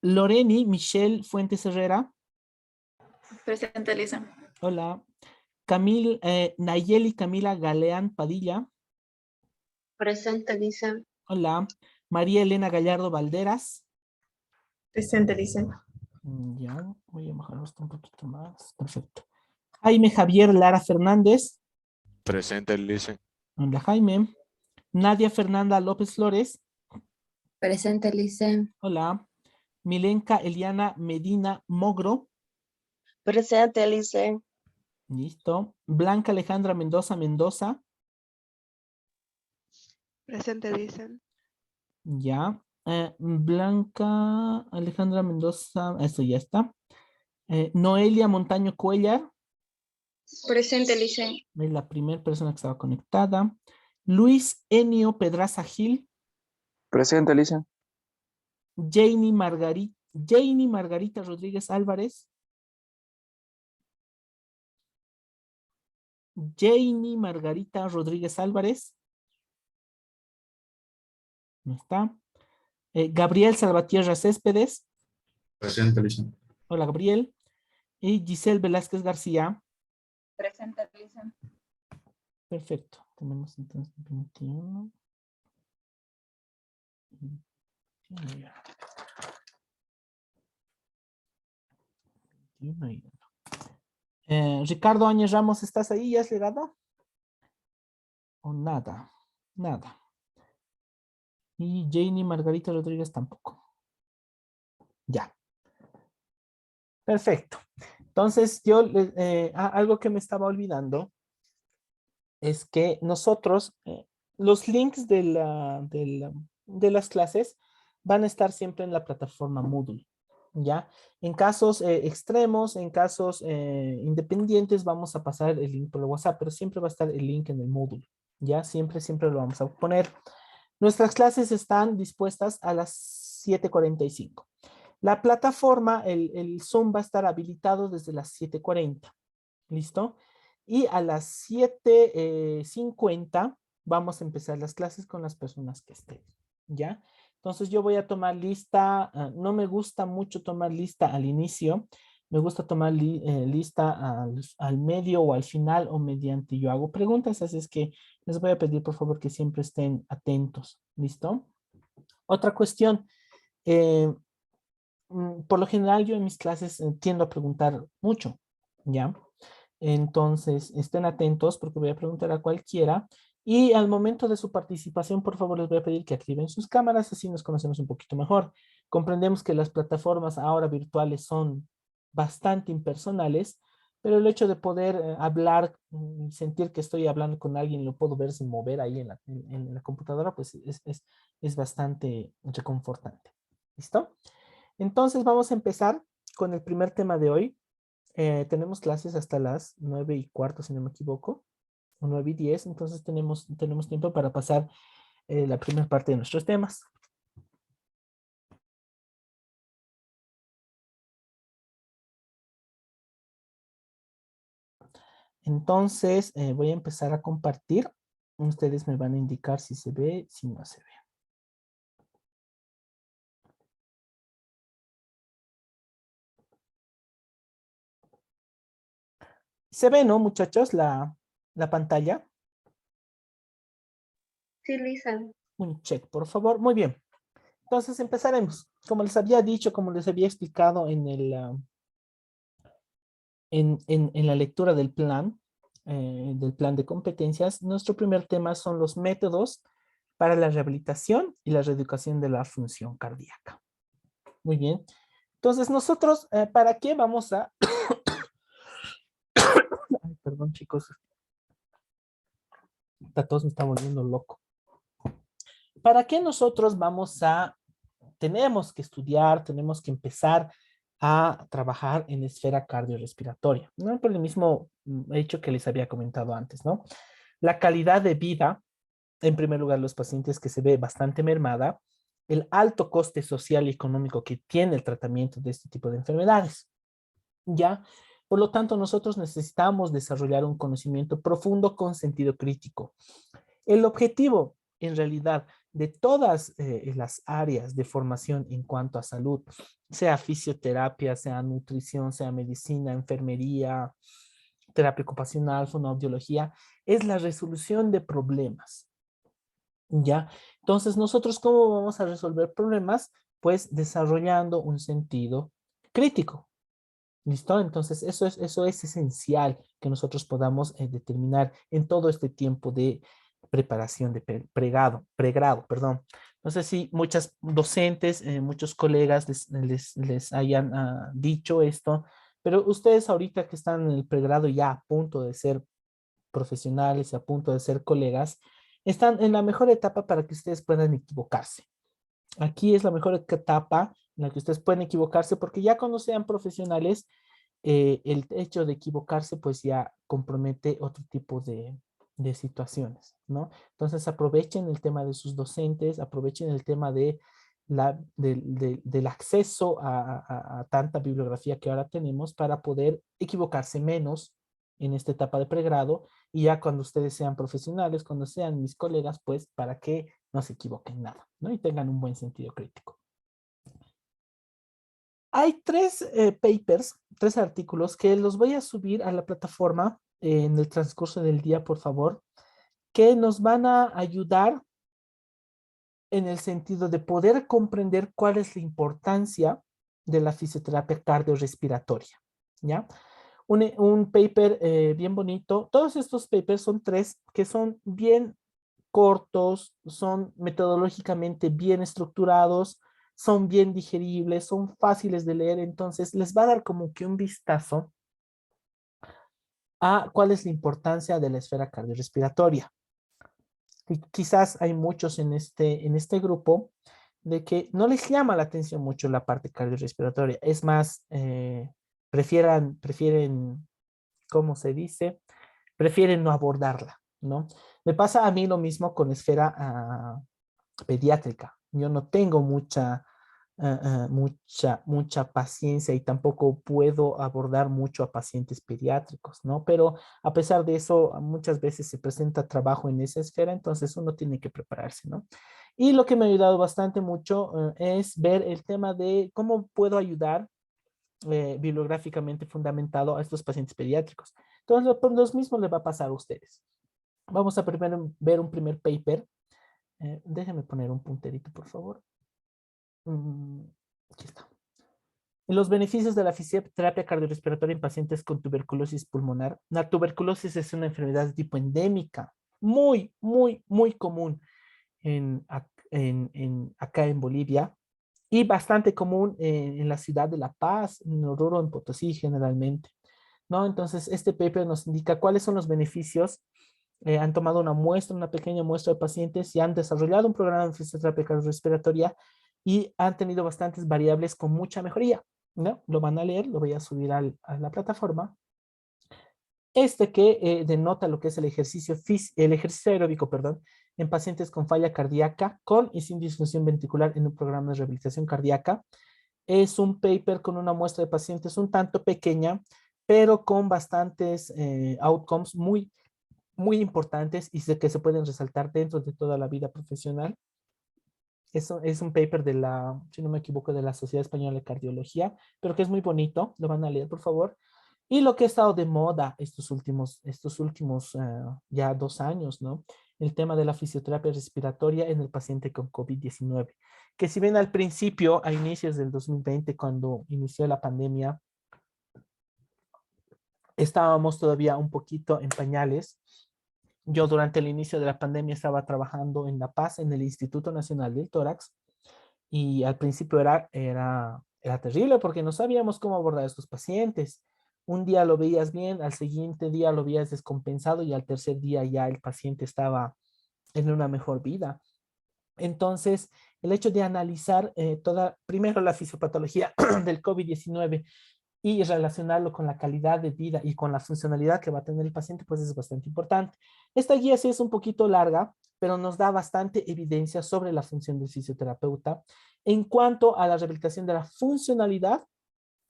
Loreni Michelle Fuentes Herrera. Presente, Lisa. Hola. Nayeli Camila Galeán Padilla. Presente, Lisa. Hola. María Elena Gallardo Valderas. Presente, Lisa. Ya, voy a bajar esto un poquito más. Perfecto. Jaime Javier Lara Fernández. Presente, Lisa. Hola, Jaime. Nadia Fernanda López Flores. Presente, Lisa. Hola. Milenka Eliana Medina Mogro. Presente, Lisa. Listo. Blanca Alejandra Mendoza Mendoza. Presente, Lisa. Ya. Blanca Alejandra Mendoza. Eso ya está. Noelia Montaño Cuellar. Presente, Lisa. Es la primera persona que estaba conectada. Luis Enio Pedraza Gil. Presente, Lisa. Janie Margarita Rodríguez Álvarez. Janie Margarita Rodríguez Álvarez. No está. Gabriel Salvatierra Céspedes. Presente, Lisa. Hola, Gabriel. Y Giselle Velázquez García. Presente, Lisa. Perfecto. Tenemos entonces 21. 21 ya. 21 y uno. Ricardo Áñez Ramos, ¿estás ahí? ¿Ya has llegado? ¿O nada? Nada. Y Janie Margarita Rodríguez tampoco. Ya. Perfecto. Entonces, algo que me estaba olvidando es que nosotros, los links de las clases van a estar siempre en la plataforma Moodle, ¿ya? En casos extremos, en casos independientes, vamos a pasar el link por el WhatsApp, pero siempre va a estar el link en el Moodle, ¿ya? Siempre, siempre lo vamos a poner. Nuestras clases están dispuestas a las 7:45. La plataforma, el Zoom va a estar habilitado desde las 7:40. ¿Listo? Y a las 7:50 vamos a empezar las clases con las personas que estén. ¿Ya? Entonces yo voy a tomar lista. No me gusta mucho tomar lista al inicio. Me gusta tomar lista al medio o al final o mediante yo hago preguntas. Así es que les voy a pedir por favor que siempre estén atentos. ¿Listo? Otra cuestión. eh, por lo general yo en mis clases tiendo a preguntar mucho, ¿ya? Entonces estén atentos porque voy a preguntar a cualquiera y al momento de su participación, por favor, les voy a pedir que activen sus cámaras, así nos conocemos un poquito mejor. Comprendemos que las plataformas ahora virtuales son bastante impersonales, pero el hecho de poder hablar y sentir que estoy hablando con alguien, lo puedo ver sin mover ahí en la computadora, pues es bastante reconfortante. ¿Listo? Entonces vamos a empezar con el primer tema de hoy. Tenemos clases hasta las 9:15, si no me equivoco, o 9:10, entonces tenemos tiempo para pasar la primera parte de nuestros temas. Entonces voy a empezar a compartir. Ustedes me van a indicar si se ve, si no se ve. ¿Se ve, no, muchachos, la pantalla? Sí, listen. Un check, por favor. Muy bien. Entonces empezaremos. Como les había dicho, como les había explicado en en la lectura del plan de competencias, nuestro primer tema son los métodos para la rehabilitación y la reeducación de la función cardíaca. Muy bien. Entonces nosotros, ¿para qué vamos a... Ay, perdón, chicos. Esta tos me está volviendo loco. ¿Para qué nosotros tenemos que estudiar, tenemos que empezar a trabajar en esfera cardiorrespiratoria? ¿No? Por el mismo hecho que les había comentado antes, ¿no? La calidad de vida, en primer lugar, los pacientes que se ve bastante mermada, el alto coste social y económico que tiene el tratamiento de este tipo de enfermedades, ¿ya? Por lo tanto, nosotros necesitamos desarrollar un conocimiento profundo con sentido crítico. El objetivo, en realidad, de todas las áreas de formación en cuanto a salud, sea fisioterapia, sea nutrición, sea medicina, enfermería, terapia ocupacional, fonoaudiología, es la resolución de problemas, ¿ya? Entonces, nosotros, ¿cómo vamos a resolver problemas? Pues desarrollando un sentido crítico. ¿Listo? Entonces, eso es esencial que nosotros podamos determinar en todo este tiempo de preparación de pregrado, perdón. No sé si muchas docentes, muchos colegas les hayan dicho esto, pero ustedes ahorita que están en el pregrado ya a punto de ser profesionales, a punto de ser colegas, están en la mejor etapa para que ustedes puedan equivocarse. Aquí es la mejor etapa en la que ustedes pueden equivocarse porque ya cuando sean profesionales, el hecho de equivocarse pues ya compromete otro tipo de situaciones, ¿no? Entonces aprovechen el tema de sus docentes, aprovechen el tema del acceso a tanta bibliografía que ahora tenemos para poder equivocarse menos en esta etapa de pregrado y ya cuando ustedes sean profesionales, cuando sean mis colegas, pues para que no se equivoquen nada, ¿no? Y tengan un buen sentido crítico. Hay tres artículos que los voy a subir a la plataforma en el transcurso del día, por favor, que nos van a ayudar en el sentido de poder comprender cuál es la importancia de la fisioterapia cardiorrespiratoria, ¿ya? Un paper bien bonito. Todos estos papers son tres que son bien cortos, son metodológicamente bien estructurados, son bien digeribles, son fáciles de leer, entonces les va a dar como que un vistazo a cuál es la importancia de la esfera cardiorrespiratoria. Y quizás hay muchos en este grupo de que no les llama la atención mucho la parte cardiorrespiratoria, es más, prefieren, ¿cómo se dice? Prefieren no abordarla, ¿no? Me pasa a mí lo mismo con esfera pediátrica. Yo no tengo mucha paciencia y tampoco puedo abordar mucho a pacientes pediátricos, ¿no? Pero a pesar de eso, muchas veces se presenta trabajo en esa esfera, entonces uno tiene que prepararse, ¿no? Y lo que me ha ayudado bastante mucho es ver el tema de cómo puedo ayudar bibliográficamente fundamentado a estos pacientes pediátricos. Entonces, por los mismos les va a pasar a ustedes. Vamos a primero ver un primer paper. Déjenme poner un punterito, por favor. Aquí está. Los beneficios de la fisioterapia cardiorrespiratoria en pacientes con tuberculosis pulmonar. La tuberculosis es una enfermedad de tipo endémica, muy común acá en Bolivia y bastante común en la ciudad de La Paz, en Oruro, en Potosí generalmente, ¿no? Entonces, este paper nos indica cuáles son los beneficios. Han tomado una pequeña muestra de pacientes y han desarrollado un programa de fisioterapia cardiorrespiratoria y han tenido bastantes variables con mucha mejoría, ¿no? Lo van a leer, lo voy a subir a la plataforma. Que denota lo que es el ejercicio aeróbico, perdón, en pacientes con falla cardíaca con y sin disfunción ventricular en un programa de rehabilitación cardíaca. Es un paper con una muestra de pacientes un tanto pequeña, pero con bastantes outcomes muy importantes y que se pueden resaltar dentro de toda la vida profesional. Eso es un paper si no me equivoco, de la Sociedad Española de Cardiología, pero que es muy bonito, lo van a leer, por favor. Y lo que ha estado de moda estos últimos ya 2 años, ¿no? el tema de la fisioterapia respiratoria en el paciente con COVID-19. Que si bien al principio, a inicios del 2020, cuando inició la pandemia, estábamos todavía un poquito en pañales. Yo durante el inicio de la pandemia estaba trabajando en La Paz, en el Instituto Nacional del Tórax, y al principio era terrible porque no sabíamos cómo abordar a estos pacientes. Un día lo veías bien, al siguiente día lo veías descompensado y al tercer día ya el paciente estaba en una mejor vida. Entonces, el hecho de analizar primero la fisiopatología del COVID-19 y relacionarlo con la calidad de vida y con la funcionalidad que va a tener el paciente, pues es bastante importante. Esta guía sí es un poquito larga, pero nos da bastante evidencia sobre la función del fisioterapeuta en cuanto a la rehabilitación de la funcionalidad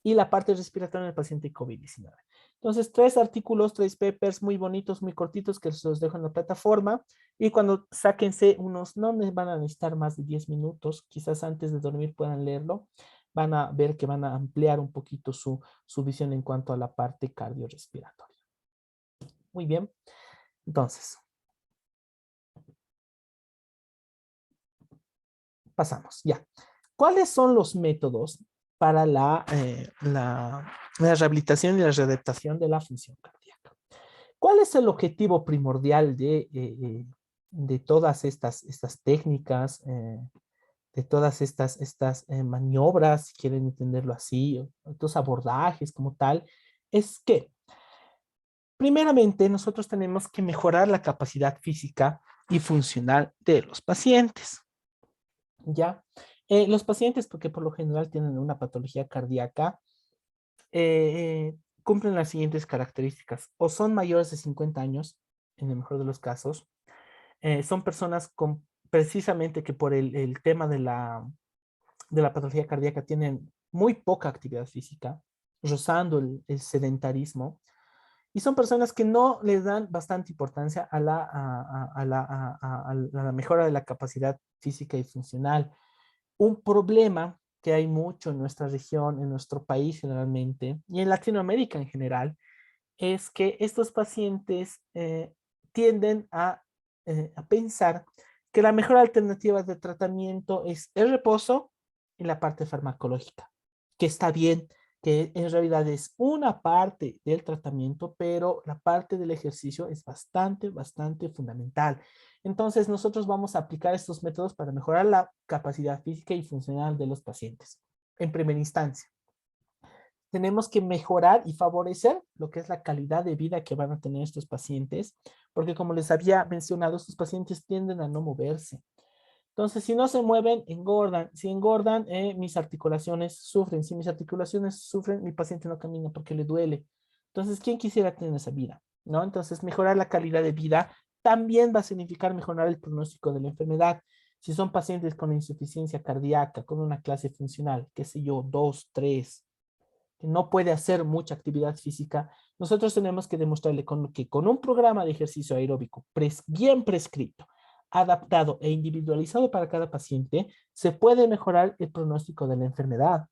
y la parte respiratoria en el paciente COVID-19. Entonces, 3 artículos, 3 papers muy bonitos, muy cortitos que los dejo en la plataforma, y cuando sáquense unos, no van a necesitar más de 10 minutos, quizás antes de dormir puedan leerlo, van a ver que van a ampliar un poquito su visión en cuanto a la parte cardiorrespiratoria. Muy bien, entonces, pasamos, ya. ¿Cuáles son los métodos para la rehabilitación y la readaptación de la función cardíaca? ¿Cuál es el objetivo primordial de todas estas técnicas, de todas estas maniobras, si quieren entenderlo así, o estos abordajes como tal? Es que, primeramente, nosotros tenemos que mejorar la capacidad física y funcional de los pacientes. ¿Ya? Los pacientes, porque por lo general tienen una patología cardíaca, cumplen las siguientes características. O son mayores de 50 años, en el mejor de los casos. Son personas con, precisamente que por el tema de la patología cardíaca tienen muy poca actividad física, rozando el sedentarismo. Y son personas que no les dan bastante importancia a la mejora de la capacidad física y funcional. Un problema que hay mucho en nuestra región, en nuestro país generalmente, y en Latinoamérica en general, es que estos pacientes tienden a pensar que la mejor alternativa de tratamiento es el reposo y la parte farmacológica, que está bien, que en realidad es una parte del tratamiento, pero la parte del ejercicio es bastante fundamental. Entonces, nosotros vamos a aplicar estos métodos para mejorar la capacidad física y funcional de los pacientes. En primera instancia, tenemos que mejorar y favorecer lo que es la calidad de vida que van a tener estos pacientes, porque como les había mencionado, estos pacientes tienden a no moverse. Entonces, si no se mueven, engordan. Si engordan, mis articulaciones sufren. Si mis articulaciones sufren, mi paciente no camina porque le duele. Entonces, ¿quién quisiera tener esa vida? ¿No? Entonces, mejorar la calidad de vida también va a significar mejorar el pronóstico de la enfermedad. Si son pacientes con insuficiencia cardíaca, con una clase funcional, qué sé yo, 2, 3, que no puede hacer mucha actividad física, nosotros tenemos que demostrarle que con un programa de ejercicio aeróbico bien prescrito, adaptado e individualizado para cada paciente, se puede mejorar el pronóstico de la enfermedad.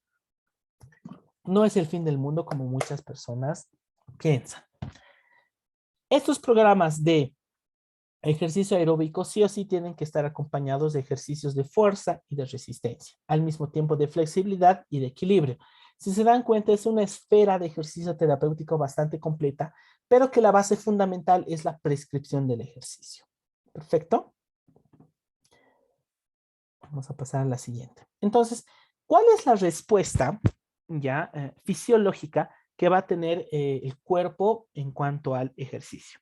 No es el fin del mundo como muchas personas piensan. Estos programas de ejercicio aeróbico sí o sí tienen que estar acompañados de ejercicios de fuerza y de resistencia, al mismo tiempo de flexibilidad y de equilibrio. Si se dan cuenta, es una esfera de ejercicio terapéutico bastante completa, pero que la base fundamental es la prescripción del ejercicio. ¿Perfecto? Vamos a pasar a la siguiente. Entonces, ¿cuál es la respuesta ya fisiológica que va a tener el cuerpo en cuanto al ejercicio?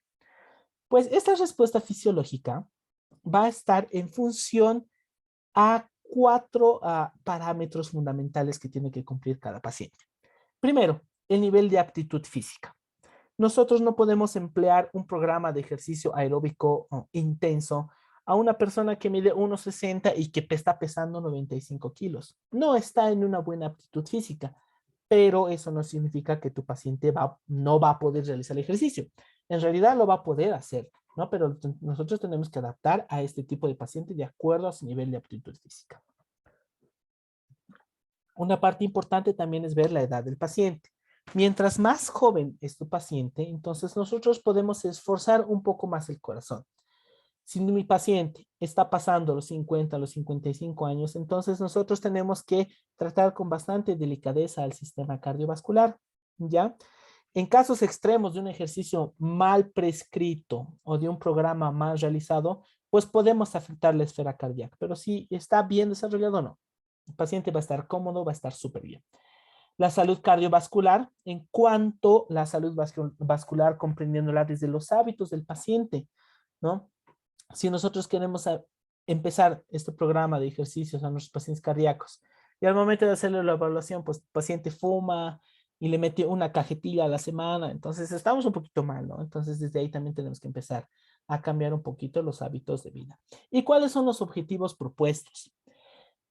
Pues esta respuesta fisiológica va a estar en función a 4 parámetros fundamentales que tiene que cumplir cada paciente. Primero, el nivel de aptitud física. Nosotros no podemos emplear un programa de ejercicio aeróbico intenso a una persona que mide 1,60 y que está pesando 95 kilos. No está en una buena aptitud física, pero eso no significa que tu paciente no va a poder realizar el ejercicio. En realidad lo va a poder hacer, ¿no? Pero nosotros tenemos que adaptar a este tipo de paciente de acuerdo a su nivel de aptitud física. Una parte importante también es ver la edad del paciente. Mientras más joven es tu paciente, entonces nosotros podemos esforzar un poco más el corazón. Si mi paciente está pasando los 50, los 55 años, entonces nosotros tenemos que tratar con bastante delicadeza al sistema cardiovascular, ¿ya? En casos extremos de un ejercicio mal prescrito o de un programa mal realizado, pues podemos afectar la esfera cardíaca, pero si está bien desarrollado, no. El paciente va a estar cómodo, va a estar súper bien. La salud cardiovascular, en cuanto a la salud vascular, comprendiéndola desde los hábitos del paciente, ¿no? Si nosotros queremos empezar este programa de ejercicios a nuestros pacientes cardíacos y al momento de hacerle la evaluación, pues el paciente fuma y le mete una cajetilla a la semana, entonces estamos un poquito mal, ¿no? Entonces desde ahí también tenemos que empezar a cambiar un poquito los hábitos de vida. ¿Y cuáles son los objetivos propuestos?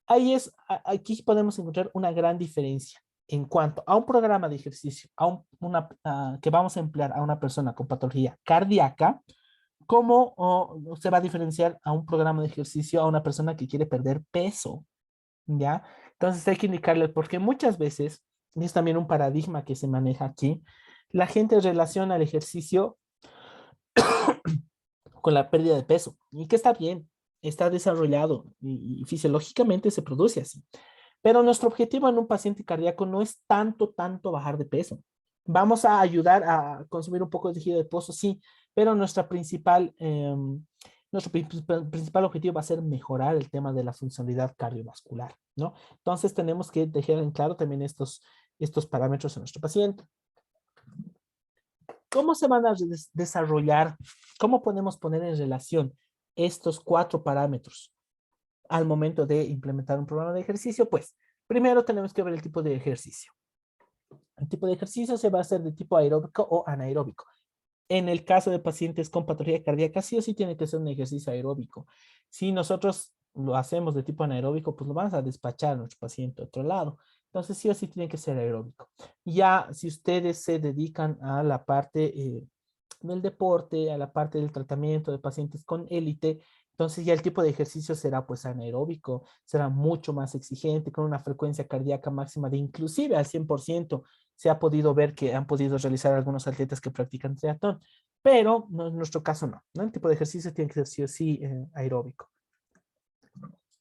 Aquí podemos encontrar una gran diferencia en cuanto a un programa de ejercicio que vamos a emplear a una persona con patología cardíaca. ¿Cómo se va a diferenciar a un programa de ejercicio a una persona que quiere perder peso? ¿Ya? Entonces hay que indicarle, porque muchas veces, y es también un paradigma que se maneja aquí, la gente relaciona el ejercicio con la pérdida de peso, y que está bien, está desarrollado y fisiológicamente se produce así. Pero nuestro objetivo en un paciente cardíaco no es tanto bajar de peso. Vamos a ayudar a consumir un poco de tejido adiposo, sí, pero nuestro principal objetivo va a ser mejorar el tema de la funcionalidad cardiovascular, ¿no? Entonces tenemos que dejar en claro también estos parámetros en nuestro paciente. ¿Cómo se van a desarrollar? ¿Cómo podemos poner en relación estos 4 parámetros al momento de implementar un programa de ejercicio? Pues primero tenemos que ver el tipo de ejercicio. El tipo de ejercicio se va a hacer de tipo aeróbico o anaeróbico. En el caso de pacientes con patología cardíaca, sí o sí tiene que ser un ejercicio aeróbico. Si nosotros lo hacemos de tipo anaeróbico, pues lo vamos a despachar a nuestro paciente a otro lado. Entonces, sí o sí tiene que ser aeróbico. Ya, si ustedes se dedican a la parte del deporte, a la parte del tratamiento de pacientes con élite, entonces ya el tipo de ejercicio será pues anaeróbico, será mucho más exigente, con una frecuencia cardíaca máxima de inclusive al 100%. Se ha podido ver que han podido realizar algunos atletas que practican triatlón, pero no, en nuestro caso no, ¿no? El tipo de ejercicio tiene que ser sí o sí aeróbico.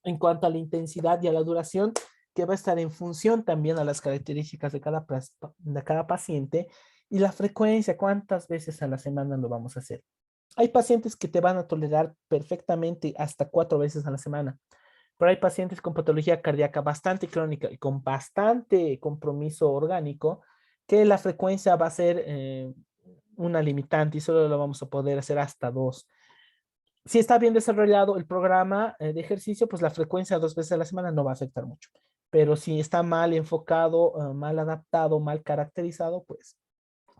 En cuanto a la intensidad y a la duración, que va a estar en función también a las características de cada paciente y la frecuencia, cuántas veces a la semana lo vamos a hacer. Hay pacientes que te van a tolerar perfectamente hasta 4 veces a la semana, pero hay pacientes con patología cardíaca bastante crónica y con bastante compromiso orgánico que la frecuencia va a ser una limitante y solo lo vamos a poder hacer hasta 2. Si está bien desarrollado el programa de ejercicio, pues la frecuencia 2 veces a la semana no va a afectar mucho. Pero si está mal enfocado, mal adaptado, mal caracterizado, pues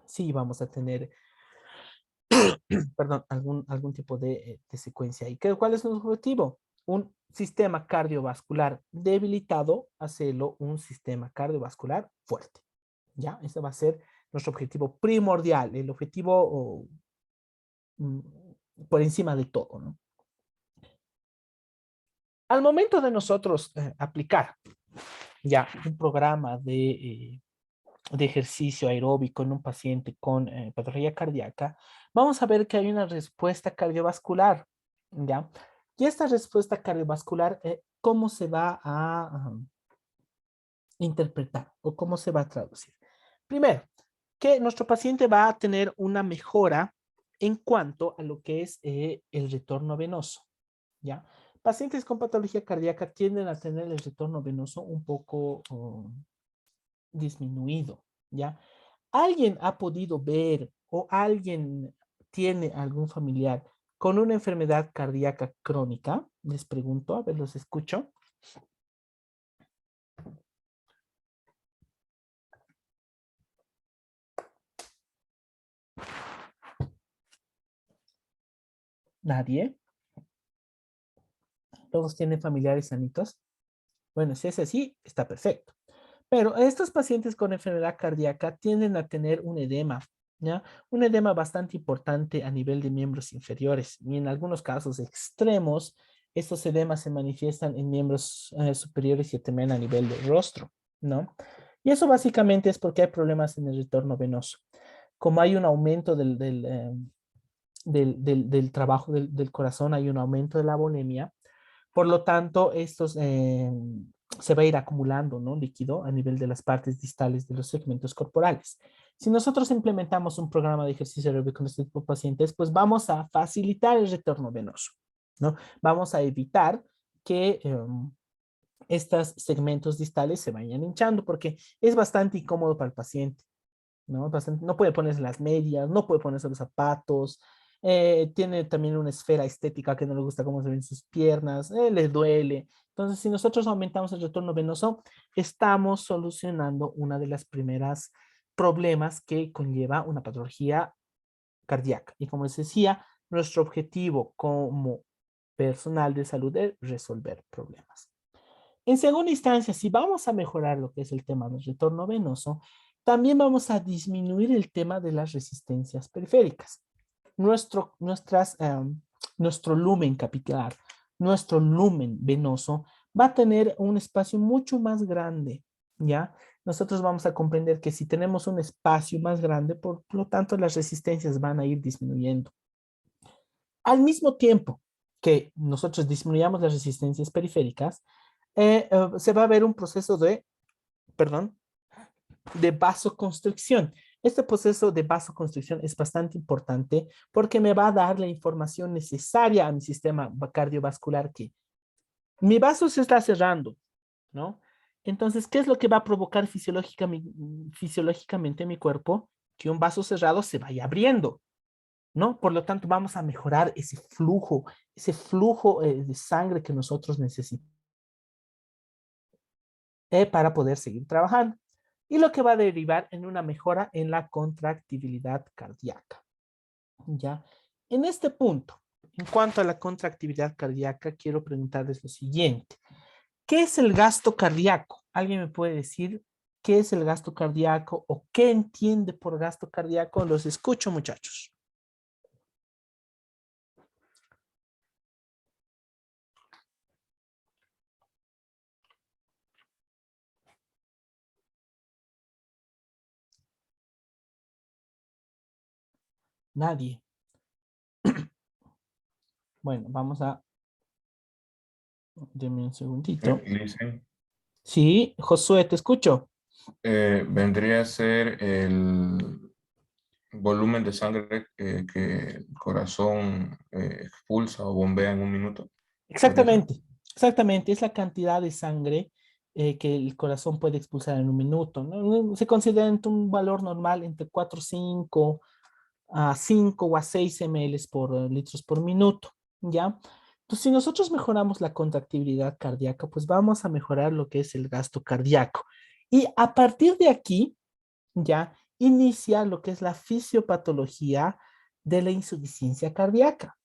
sí vamos a tener, perdón, algún tipo de secuencia ahí. ¿Cuál es nuestro objetivo? Un sistema cardiovascular debilitado, hacerlo un sistema cardiovascular fuerte. ¿Ya? Ese va a ser nuestro objetivo primordial, el objetivo por encima de todo, ¿no? Al momento de nosotros aplicar ya un programa de ejercicio aeróbico en un paciente con patología cardíaca, vamos a ver que hay una respuesta cardiovascular, ¿ya? Y esta respuesta cardiovascular, ¿cómo se va a interpretar o cómo se va a traducir? Primero, que nuestro paciente va a tener una mejora en cuanto a lo que es el retorno venoso, ¿ya? Pacientes con patología cardíaca tienden a tener el retorno venoso un poco disminuido, ¿ya? ¿Alguien ha podido ver o alguien tiene algún familiar con una enfermedad cardíaca crónica? Les pregunto, a ver, los escucho. ¿Nadie? ¿Todos tienen familiares sanitos? Bueno, si es así, está perfecto. Pero estos pacientes con enfermedad cardíaca tienden a tener un edema, ¿ya? Un edema bastante importante a nivel de miembros inferiores y en algunos casos extremos, estos edemas se manifiestan en miembros superiores y también a nivel del rostro, ¿no? Y eso básicamente es porque hay problemas en el retorno venoso. Como hay un aumento del trabajo del corazón, hay un aumento de la volemia. Por lo tanto, estos se va a ir acumulando, ¿no? Líquido a nivel de las partes distales de los segmentos corporales. Si nosotros implementamos un programa de ejercicio aeróbico con este tipo de pacientes, pues vamos a facilitar el retorno venoso, ¿no? Vamos a evitar que estos segmentos distales se vayan hinchando porque es bastante incómodo para el paciente, ¿no? No puede ponerse las medias, no puede ponerse los zapatos, tiene también una esfera estética que no le gusta cómo se ven sus piernas, le duele. Entonces, si nosotros aumentamos el retorno venoso, estamos solucionando una de las primeras problemas que conlleva una patología cardíaca. Y como les decía, nuestro objetivo como personal de salud es resolver problemas. En segunda instancia, si vamos a mejorar lo que es el tema del retorno venoso, también vamos a disminuir el tema de las resistencias periféricas. Nuestro lumen capilar, nuestro lumen venoso va a tener un espacio mucho más grande, ¿ya? Nosotros vamos a comprender que si tenemos un espacio más grande, por lo tanto, las resistencias van a ir disminuyendo. Al mismo tiempo que nosotros disminuyamos las resistencias periféricas, se va a ver un proceso de vasoconstricción. Este proceso de vasoconstricción es bastante importante porque me va a dar la información necesaria a mi sistema cardiovascular que mi vaso se está cerrando, ¿no? Entonces, ¿qué es lo que va a provocar fisiológicamente en mi cuerpo? Que un vaso cerrado se vaya abriendo, ¿no? Por lo tanto, vamos a mejorar ese flujo de sangre que nosotros necesitamos para poder seguir trabajando. Y lo que va a derivar en una mejora en la contractibilidad cardíaca. ¿Ya? En este punto, en cuanto a la contractibilidad cardíaca, quiero preguntarles lo siguiente. ¿Qué es el gasto cardíaco? ¿Alguien me puede decir qué es el gasto cardíaco o qué entiende por gasto cardíaco? Los escucho, muchachos. Nadie. Bueno, vamos a... Deme un segundito. Listen, Sí, Josué, te escucho. vendría a ser el volumen de sangre que el corazón expulsa o bombea en un minuto. ¿Podría ser? Exactamente. Es la cantidad de sangre que el corazón puede expulsar en un minuto, ¿no? Se considera un valor normal entre 4,5 a 5 o a 6 ml por litros por minuto, ¿ya? Entonces, si nosotros mejoramos la contractibilidad cardíaca, pues vamos a mejorar lo que es el gasto cardíaco. Y a partir de aquí, ya, inicia lo que es la fisiopatología de la insuficiencia cardíaca.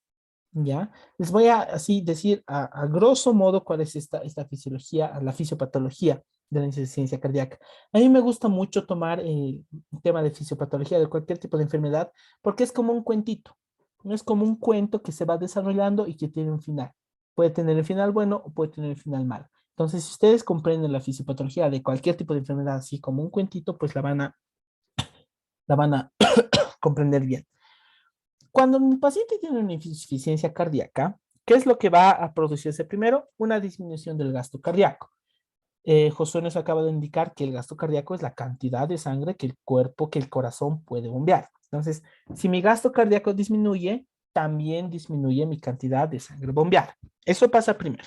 ¿Ya? Les voy a así decir a grosso modo cuál es esta fisiología, la fisiopatología de la insuficiencia cardíaca. A mí me gusta mucho tomar el tema de fisiopatología de cualquier tipo de enfermedad porque es como un cuentito. No es como un cuento que se va desarrollando y que tiene un final. Puede tener el final bueno o puede tener el final malo. Entonces, si ustedes comprenden la fisiopatología de cualquier tipo de enfermedad así como un cuentito, pues la van a comprender bien. Cuando un paciente tiene una insuficiencia cardíaca, ¿qué es lo que va a producirse primero? Una disminución del gasto cardíaco. Josué nos acaba de indicar que el gasto cardíaco es la cantidad de sangre que el corazón puede bombear. Entonces, si mi gasto cardíaco disminuye, también disminuye mi cantidad de sangre bombeada. Eso pasa primero.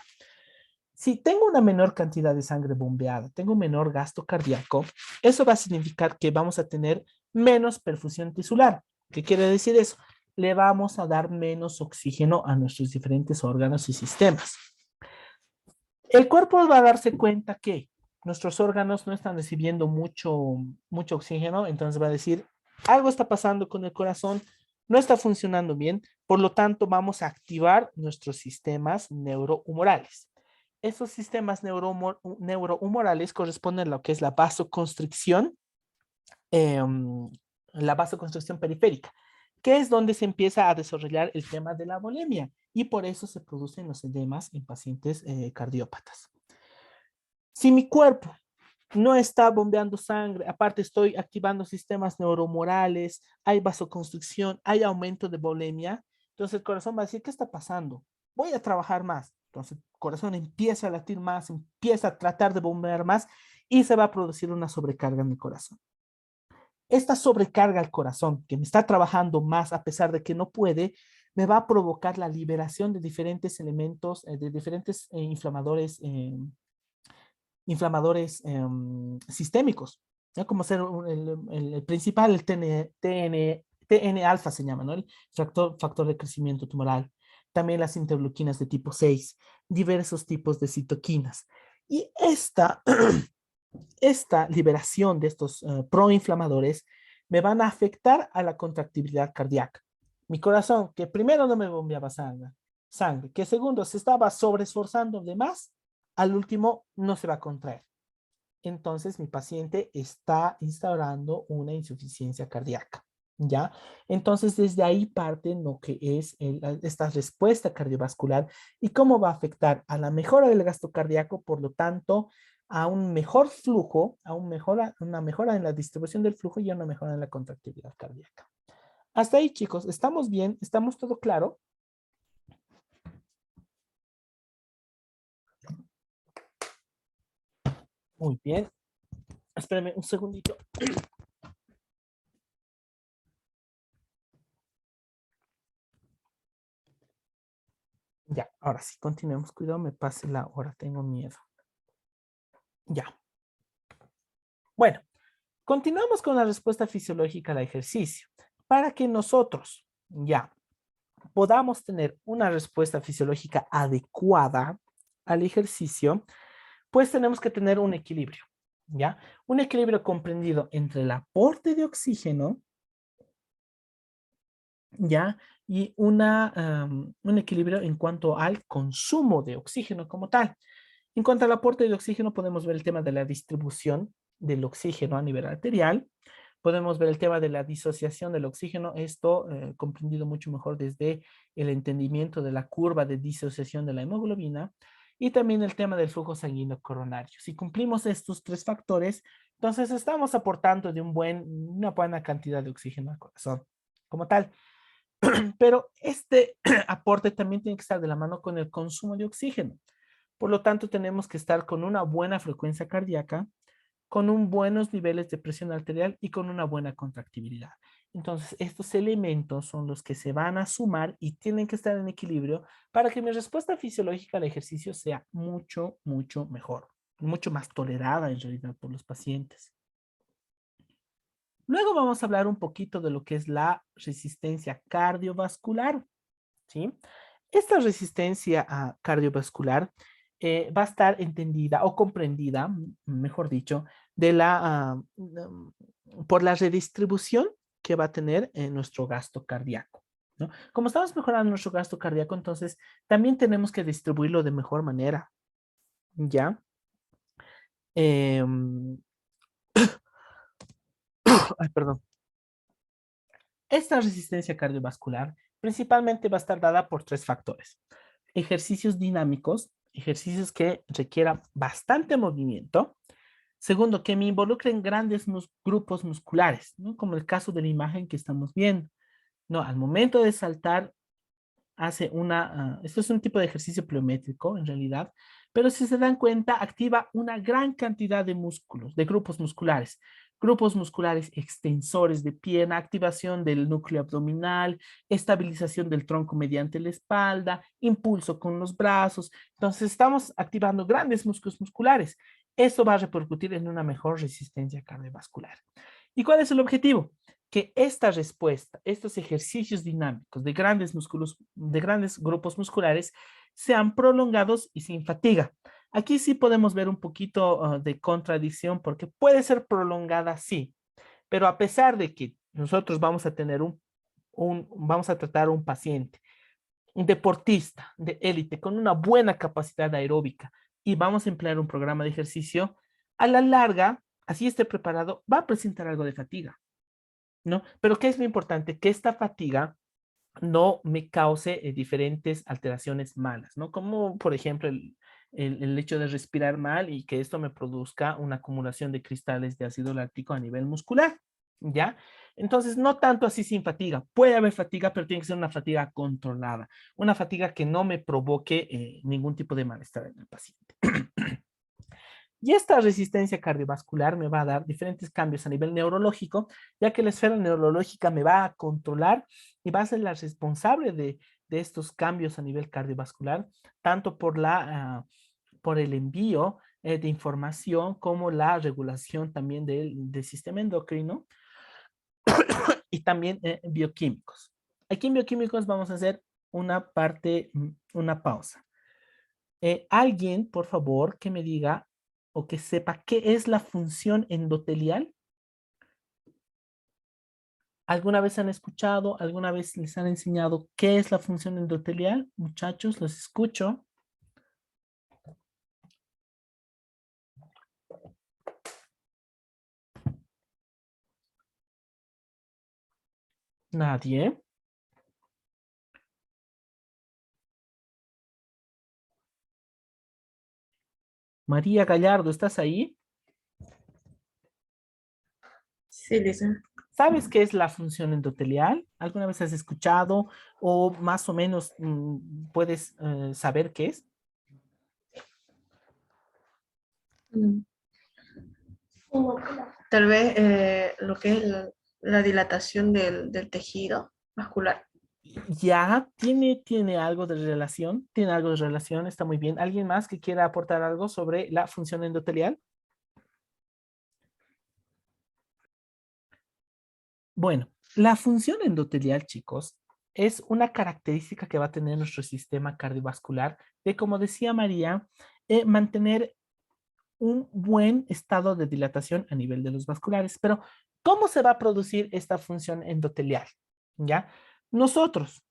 Si tengo una menor cantidad de sangre bombeada, tengo un menor gasto cardíaco, eso va a significar que vamos a tener menos perfusión tisular. ¿Qué quiere decir eso? Le vamos a dar menos oxígeno a nuestros diferentes órganos y sistemas. El cuerpo va a darse cuenta que nuestros órganos no están recibiendo mucho oxígeno, entonces va a decir, algo está pasando con el corazón, no está funcionando bien, por lo tanto vamos a activar nuestros sistemas neurohumorales. Esos sistemas neurohumorales corresponden a lo que es la vasoconstricción periférica, que es donde se empieza a desarrollar el tema de la volemia y por eso se producen los edemas en pacientes cardiópatas. Si mi cuerpo no está bombeando sangre, aparte estoy activando sistemas neuromorales, hay vasoconstricción, hay aumento de volemia, entonces el corazón va a decir, ¿qué está pasando? Voy a trabajar más. Entonces el corazón empieza a latir más, empieza a tratar de bombear más y se va a producir una sobrecarga en el corazón. Esta sobrecarga al corazón, que me está trabajando más a pesar de que no puede, me va a provocar la liberación de diferentes elementos, de diferentes inflamadores sistémicos, ¿no? Como ser el principal, el TN-alfa se llama, ¿no? El factor de crecimiento tumoral. También las interleuquinas de tipo 6, diversos tipos de citoquinas. Y esta liberación de estos proinflamadores me van a afectar a la contractibilidad cardíaca. Mi corazón, que primero no me bombeaba sangre, que segundo se estaba sobreesforzando de más, al último no se va a contraer. Entonces mi paciente está instaurando una insuficiencia cardíaca, ¿ya? Entonces desde ahí parte lo que es esta respuesta cardiovascular y cómo va a afectar a la mejora del gasto cardíaco, por lo tanto, a un mejor flujo, una mejora en la distribución del flujo y una mejora en la contractibilidad cardíaca. Hasta ahí, chicos, ¿estamos bien? ¿Estamos todo claro? Muy bien. Espérame un segundito. Ya, ahora sí, continuemos. Cuidado, me pase la hora, tengo miedo. Ya. Bueno, continuamos con la respuesta fisiológica al ejercicio. Para que nosotros ya podamos tener una respuesta fisiológica adecuada al ejercicio, pues tenemos que tener un equilibrio, ¿ya? Un equilibrio comprendido entre el aporte de oxígeno, ¿ya? Y un equilibrio en cuanto al consumo de oxígeno como tal. En cuanto al aporte de oxígeno, podemos ver el tema de la distribución del oxígeno a nivel arterial. Podemos ver el tema de la disociación del oxígeno, esto comprendido mucho mejor desde el entendimiento de la curva de disociación de la hemoglobina y también el tema del flujo sanguíneo coronario. Si cumplimos estos tres factores, entonces estamos aportando de una buena cantidad de oxígeno al corazón como tal. Pero este aporte también tiene que estar de la mano con el consumo de oxígeno. Por lo tanto, tenemos que estar con una buena frecuencia cardíaca, con buenos niveles de presión arterial y con una buena contractibilidad. Entonces, estos elementos son los que se van a sumar y tienen que estar en equilibrio para que mi respuesta fisiológica al ejercicio sea mucho, mucho mejor, mucho más tolerada en realidad por los pacientes. Luego vamos a hablar un poquito de lo que es la resistencia cardiovascular, ¿sí? Esta resistencia cardiovascular va a estar entendida o comprendida, mejor dicho, por la redistribución que va a tener nuestro gasto cardíaco, ¿no? Como estamos mejorando nuestro gasto cardíaco, entonces también tenemos que distribuirlo de mejor manera, ¿ya? Ay, perdón. Esta resistencia cardiovascular principalmente va a estar dada por tres factores. Ejercicios dinámicos, ejercicios que requieran bastante movimiento. Segundo, que me involucren grandes grupos musculares, ¿no? Como el caso de la imagen que estamos viendo. No, al momento de saltar, esto es un tipo de ejercicio pliométrico en realidad, pero si se dan cuenta, activa una gran cantidad de músculos, de grupos musculares extensores de pierna, activación del núcleo abdominal, estabilización del tronco mediante la espalda, impulso con los brazos. Entonces estamos activando grandes músculos musculares. Esto va a repercutir en una mejor resistencia cardiovascular. ¿Y cuál es el objetivo? Que esta respuesta, estos ejercicios dinámicos de grandes grupos musculares sean prolongados y sin fatiga. Aquí sí podemos ver un poquito de contradicción porque puede ser prolongada, sí, pero a pesar de que nosotros vamos a tener vamos a tratar a un paciente, un deportista de élite con una buena capacidad aeróbica y vamos a emplear un programa de ejercicio, a la larga, así esté preparado, va a presentar algo de fatiga, ¿no? Pero ¿qué es lo importante? Que esta fatiga no me cause diferentes alteraciones malas, ¿no? Como por ejemplo el hecho de respirar mal y que esto me produzca una acumulación de cristales de ácido láctico a nivel muscular, ¿ya? Entonces, no tanto así sin fatiga. Puede haber fatiga, pero tiene que ser una fatiga controlada, una fatiga que no me provoque ningún tipo de malestar en el paciente. Y esta resistencia cardiovascular me va a dar diferentes cambios a nivel neurológico, ya que la esfera neurológica me va a controlar y va a ser la responsable de estos cambios a nivel cardiovascular, tanto por el envío de información como la regulación también del sistema endocrino y también bioquímicos. Aquí en bioquímicos vamos a hacer una pausa. Alguien, por favor, que me diga o que sepa qué es la función endotelial. ¿Alguna vez han escuchado? ¿Alguna vez les han enseñado qué es la función endotelial? Muchachos, los escucho. Nadie. María Gallardo, ¿estás ahí? Sí, Lisa. ¿Sabes qué es la función endotelial? ¿Alguna vez has escuchado o más o menos puedes saber qué es? Mm. Tal vez lo que es la dilatación del tejido vascular. Ya, tiene algo de relación, está muy bien. ¿Alguien más que quiera aportar algo sobre la función endotelial? Bueno, la función endotelial, chicos, es una característica que va a tener nuestro sistema cardiovascular de, como decía María, mantener un buen estado de dilatación a nivel de los vasculares. Pero, ¿cómo se va a producir esta función endotelial? ¿Ya? Nosotros,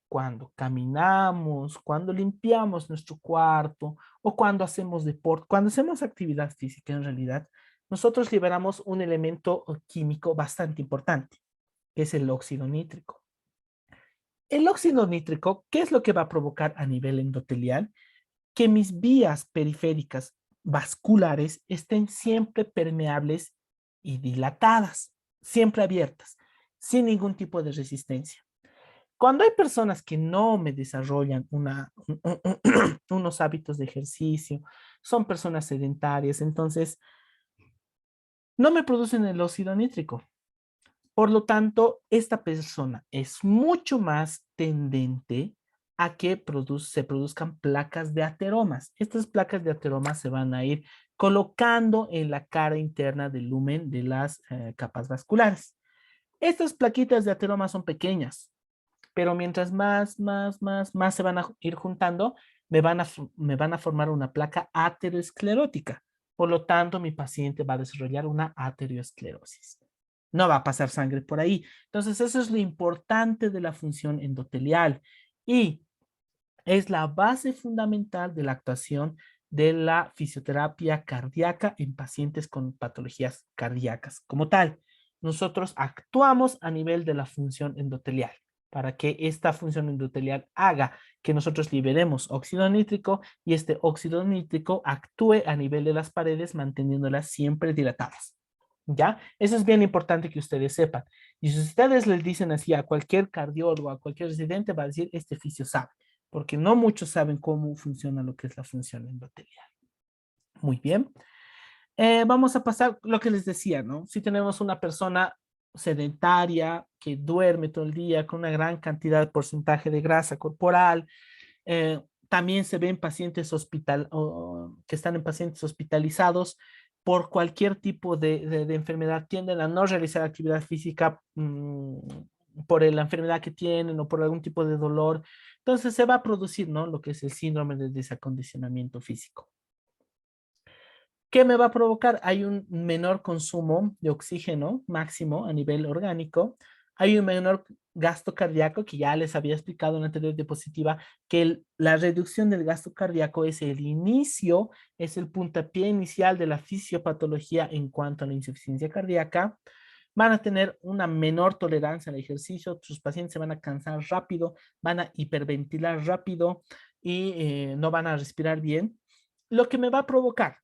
cuando caminamos, cuando limpiamos nuestro cuarto o cuando hacemos deporte, cuando hacemos actividad física en realidad, nosotros liberamos un elemento químico bastante importante, que es el óxido nítrico. El óxido nítrico, ¿qué es lo que va a provocar a nivel endotelial? Que mis vías periféricas vasculares estén siempre permeables y dilatadas, siempre abiertas, sin ningún tipo de resistencia. Cuando hay personas que no me desarrollan unos hábitos de ejercicio, son personas sedentarias, entonces no me producen el óxido nítrico. Por lo tanto, esta persona es mucho más tendente a que se produzcan placas de ateromas. Estas placas de ateromas se van a ir colocando en la cara interna del lumen de las capas vasculares. Estas plaquitas de ateroma son pequeñas, pero mientras más se van a ir juntando, me van a formar una placa ateroesclerótica. Por lo tanto, mi paciente va a desarrollar una ateroesclerosis. No va a pasar sangre por ahí. Entonces, eso es lo importante de la función endotelial y es la base fundamental de la actuación de la fisioterapia cardíaca en pacientes con patologías cardíacas. Como tal, nosotros actuamos a nivel de la función endotelial para que esta función endotelial haga que nosotros liberemos óxido nítrico y este óxido nítrico actúe a nivel de las paredes manteniéndolas siempre dilatadas. ¿Ya? Eso es bien importante que ustedes sepan. Y si ustedes les dicen así a cualquier cardiólogo, a cualquier residente, va a decir, este fisio sabe, porque no muchos saben cómo funciona lo que es la función endotelial. Muy bien. Vamos a pasar lo que les decía, ¿no? Si tenemos una persona sedentaria que duerme todo el día con una gran cantidad de porcentaje de grasa corporal, también se ven pacientes que están en pacientes hospitalizados por cualquier tipo de enfermedad, tienden a no realizar actividad física por la enfermedad que tienen o por algún tipo de dolor. Entonces se va a producir, ¿no? Lo que es el síndrome de desacondicionamiento físico. ¿Qué me va a provocar? Hay un menor consumo de oxígeno máximo a nivel orgánico. Hay un menor gasto cardíaco, que ya les había explicado en la anterior diapositiva, que la reducción del gasto cardíaco es el inicio, es el puntapié inicial de la fisiopatología en cuanto a la insuficiencia cardíaca. Van a tener una menor tolerancia al ejercicio, sus pacientes se van a cansar rápido, van a hiperventilar rápido y no van a respirar bien. lo que me va a provocar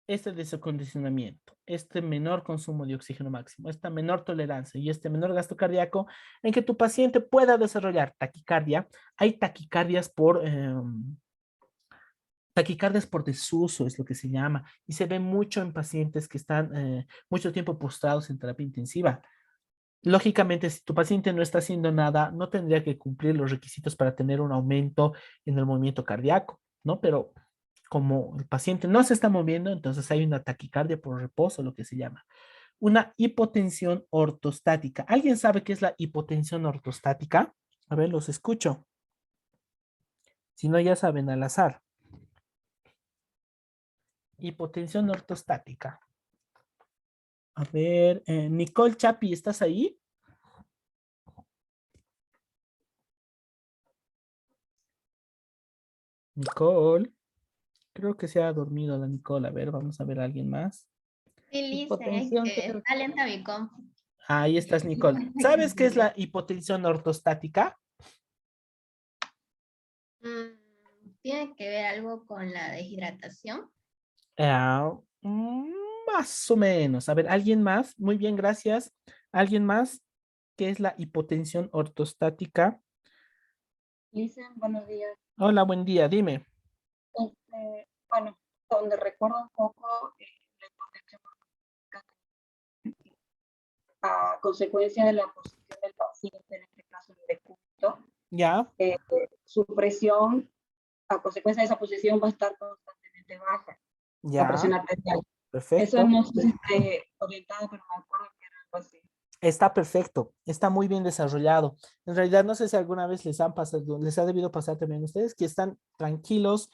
este desacondicionamiento, este menor consumo de oxígeno máximo, esta menor tolerancia y este menor gasto cardíaco en que tu paciente pueda desarrollar taquicardia. Hay taquicardias por desuso, es lo que se llama, y se ve mucho en pacientes que están mucho tiempo postrados en terapia intensiva. Lógicamente, si tu paciente no está haciendo nada, no tendría que cumplir los requisitos para tener un aumento en el movimiento cardíaco, ¿no? Pero como el paciente no se está moviendo, entonces hay una taquicardia por reposo, lo que se llama. Una hipotensión ortostática. ¿Alguien sabe qué es la hipotensión ortostática? A ver, los escucho. Si no, ya saben, al azar. Hipotensión ortostática. A ver, Nicole Chapi, ¿estás ahí? Nicole. Creo que se ha dormido la Nicole. A ver, vamos a ver a alguien más. Sí, Lisa, Hipotensión, ¿qué tal? está lenta mi compu. Ahí estás, Nicole. ¿Sabes qué es la hipotensión ortostática? ¿Tiene que ver algo con la deshidratación? Ah, más o menos. A ver, ¿alguien más? Muy bien, gracias. ¿Alguien más? ¿Qué es la hipotensión ortostática? Lisa, buenos días. Hola, buen día, dime. Bueno, donde recuerdo un poco la hipotensión a consecuencia de la posición del paciente, en este caso el decúbito, Ya, su presión, a consecuencia de esa posición, va a estar constantemente baja, la presión ya, arterial. Eso perfecto. no sé si esté orientado, pero me acuerdo que era algo así. Está perfecto, está muy bien desarrollado. En realidad, no sé si alguna vez les han pasado, les ha debido pasar también a ustedes que están tranquilos,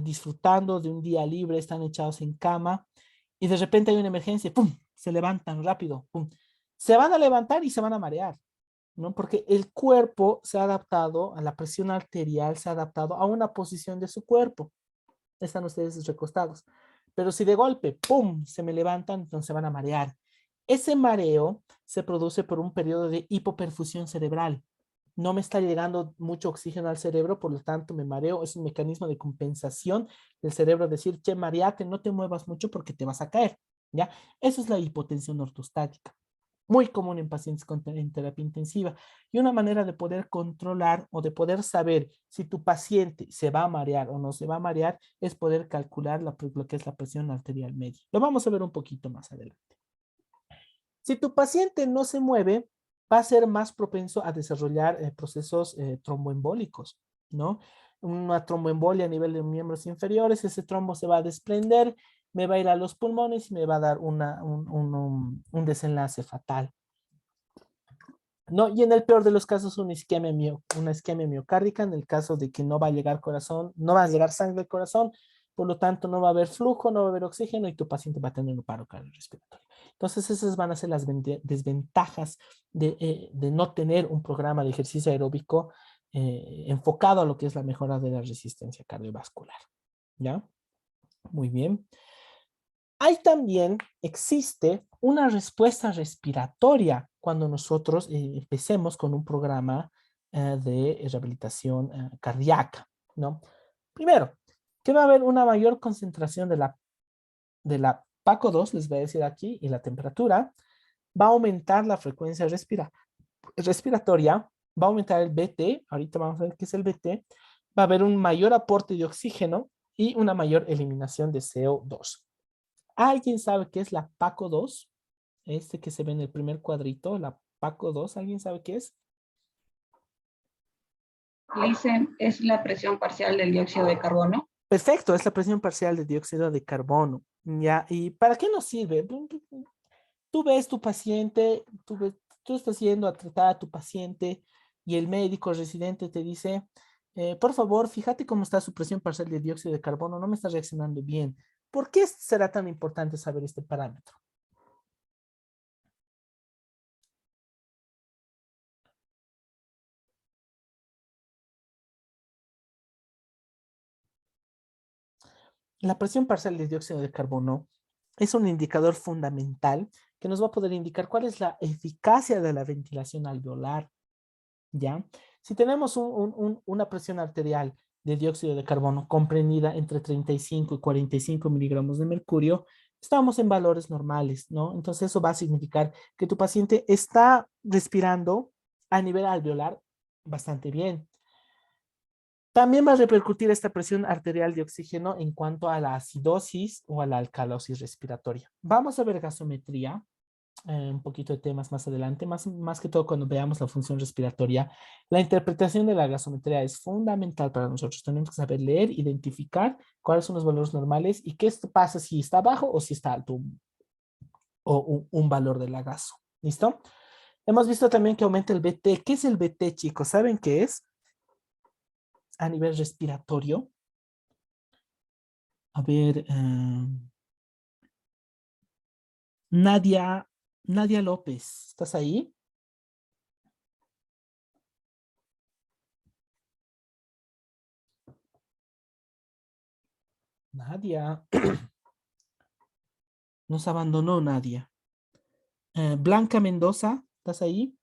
disfrutando de un día libre, están echados en cama y de repente hay una emergencia, ¡pum! Se levantan rápido, ¡pum! Se van a levantar y se van a marear, ¿no? Porque el cuerpo se ha adaptado a la presión arterial, se ha adaptado a una posición de su cuerpo. Están ustedes recostados. Pero si de golpe, ¡pum!, se me levantan, entonces se van a marear. Ese mareo se produce por un periodo de hipoperfusión cerebral. No me está llegando mucho oxígeno al cerebro, por lo tanto me mareo. Es un mecanismo de compensación del cerebro, decir, che, mareate, no te muevas mucho porque te vas a caer, ¿ya? Eso es la hipotensión ortostática. Muy común en pacientes en terapia intensiva. Y una manera de poder controlar o de poder saber si tu paciente se va a marear o no se va a marear es poder calcular lo que es la presión arterial media. Lo vamos a ver un poquito más adelante. Si tu paciente no se mueve, va a ser más propenso a desarrollar procesos tromboembólicos, ¿no? Una tromboembolia a nivel de miembros inferiores, ese trombo se va a desprender, me va a ir a los pulmones y me va a dar un desenlace fatal, ¿no? Y en el peor de los casos, una isquemia miocárdica, en el caso de que no va a llegar corazón, no va a llegar sangre al corazón, por lo tanto no va a haber flujo, no va a haber oxígeno y tu paciente va a tener un paro cardiorrespiratorio. Entonces esas van a ser las desventajas de no tener un programa de ejercicio aeróbico enfocado a lo que es la mejora de la resistencia cardiovascular. ¿Ya? Muy bien. Hay también, existe una respuesta respiratoria cuando nosotros empecemos con un programa de rehabilitación cardíaca, ¿no? Primero, que va a haber una mayor concentración de la PACO2, les voy a decir aquí, y la temperatura, va a aumentar la frecuencia respiratoria, va a aumentar el BT, ahorita vamos a ver qué es el BT, va a haber un mayor aporte de oxígeno y una mayor eliminación de CO2. ¿Alguien sabe qué es la PACO2? Este que se ve en el primer cuadrito, la PACO2, ¿alguien sabe qué es? Lisen, es la presión parcial del dióxido de carbono. Perfecto, es la presión parcial de dióxido de carbono. ¿Ya? ¿Y para qué nos sirve? Tú ves tu paciente, tú estás yendo a tratar a tu paciente y el médico residente te dice, por favor, fíjate cómo está su presión parcial de dióxido de carbono, no me está reaccionando bien. ¿Por qué será tan importante saber este parámetro? La presión parcial de dióxido de carbono es un indicador fundamental que nos va a poder indicar cuál es la eficacia de la ventilación alveolar, ¿ya? Si tenemos una presión arterial de dióxido de carbono comprendida entre 35 y 45 miligramos de mercurio, estamos en valores normales, ¿no? Entonces eso va a significar que tu paciente está respirando a nivel alveolar bastante bien. También va a repercutir esta presión arterial de oxígeno en cuanto a la acidosis o a la alcalosis respiratoria. Vamos a ver gasometría, un poquito de temas más adelante, más que todo cuando veamos la función respiratoria. La interpretación de la gasometría es fundamental para nosotros. Tenemos que saber leer, identificar cuáles son los valores normales y qué pasa si está bajo o si está alto o un valor de la gaso. ¿Listo? Hemos visto también que aumenta el BT. ¿Qué es el BT, chicos? ¿Saben qué es? A nivel respiratorio. A ver, Nadia López, ¿estás ahí? Nadia. Nos abandonó Nadia. Blanca Mendoza, ¿estás ahí?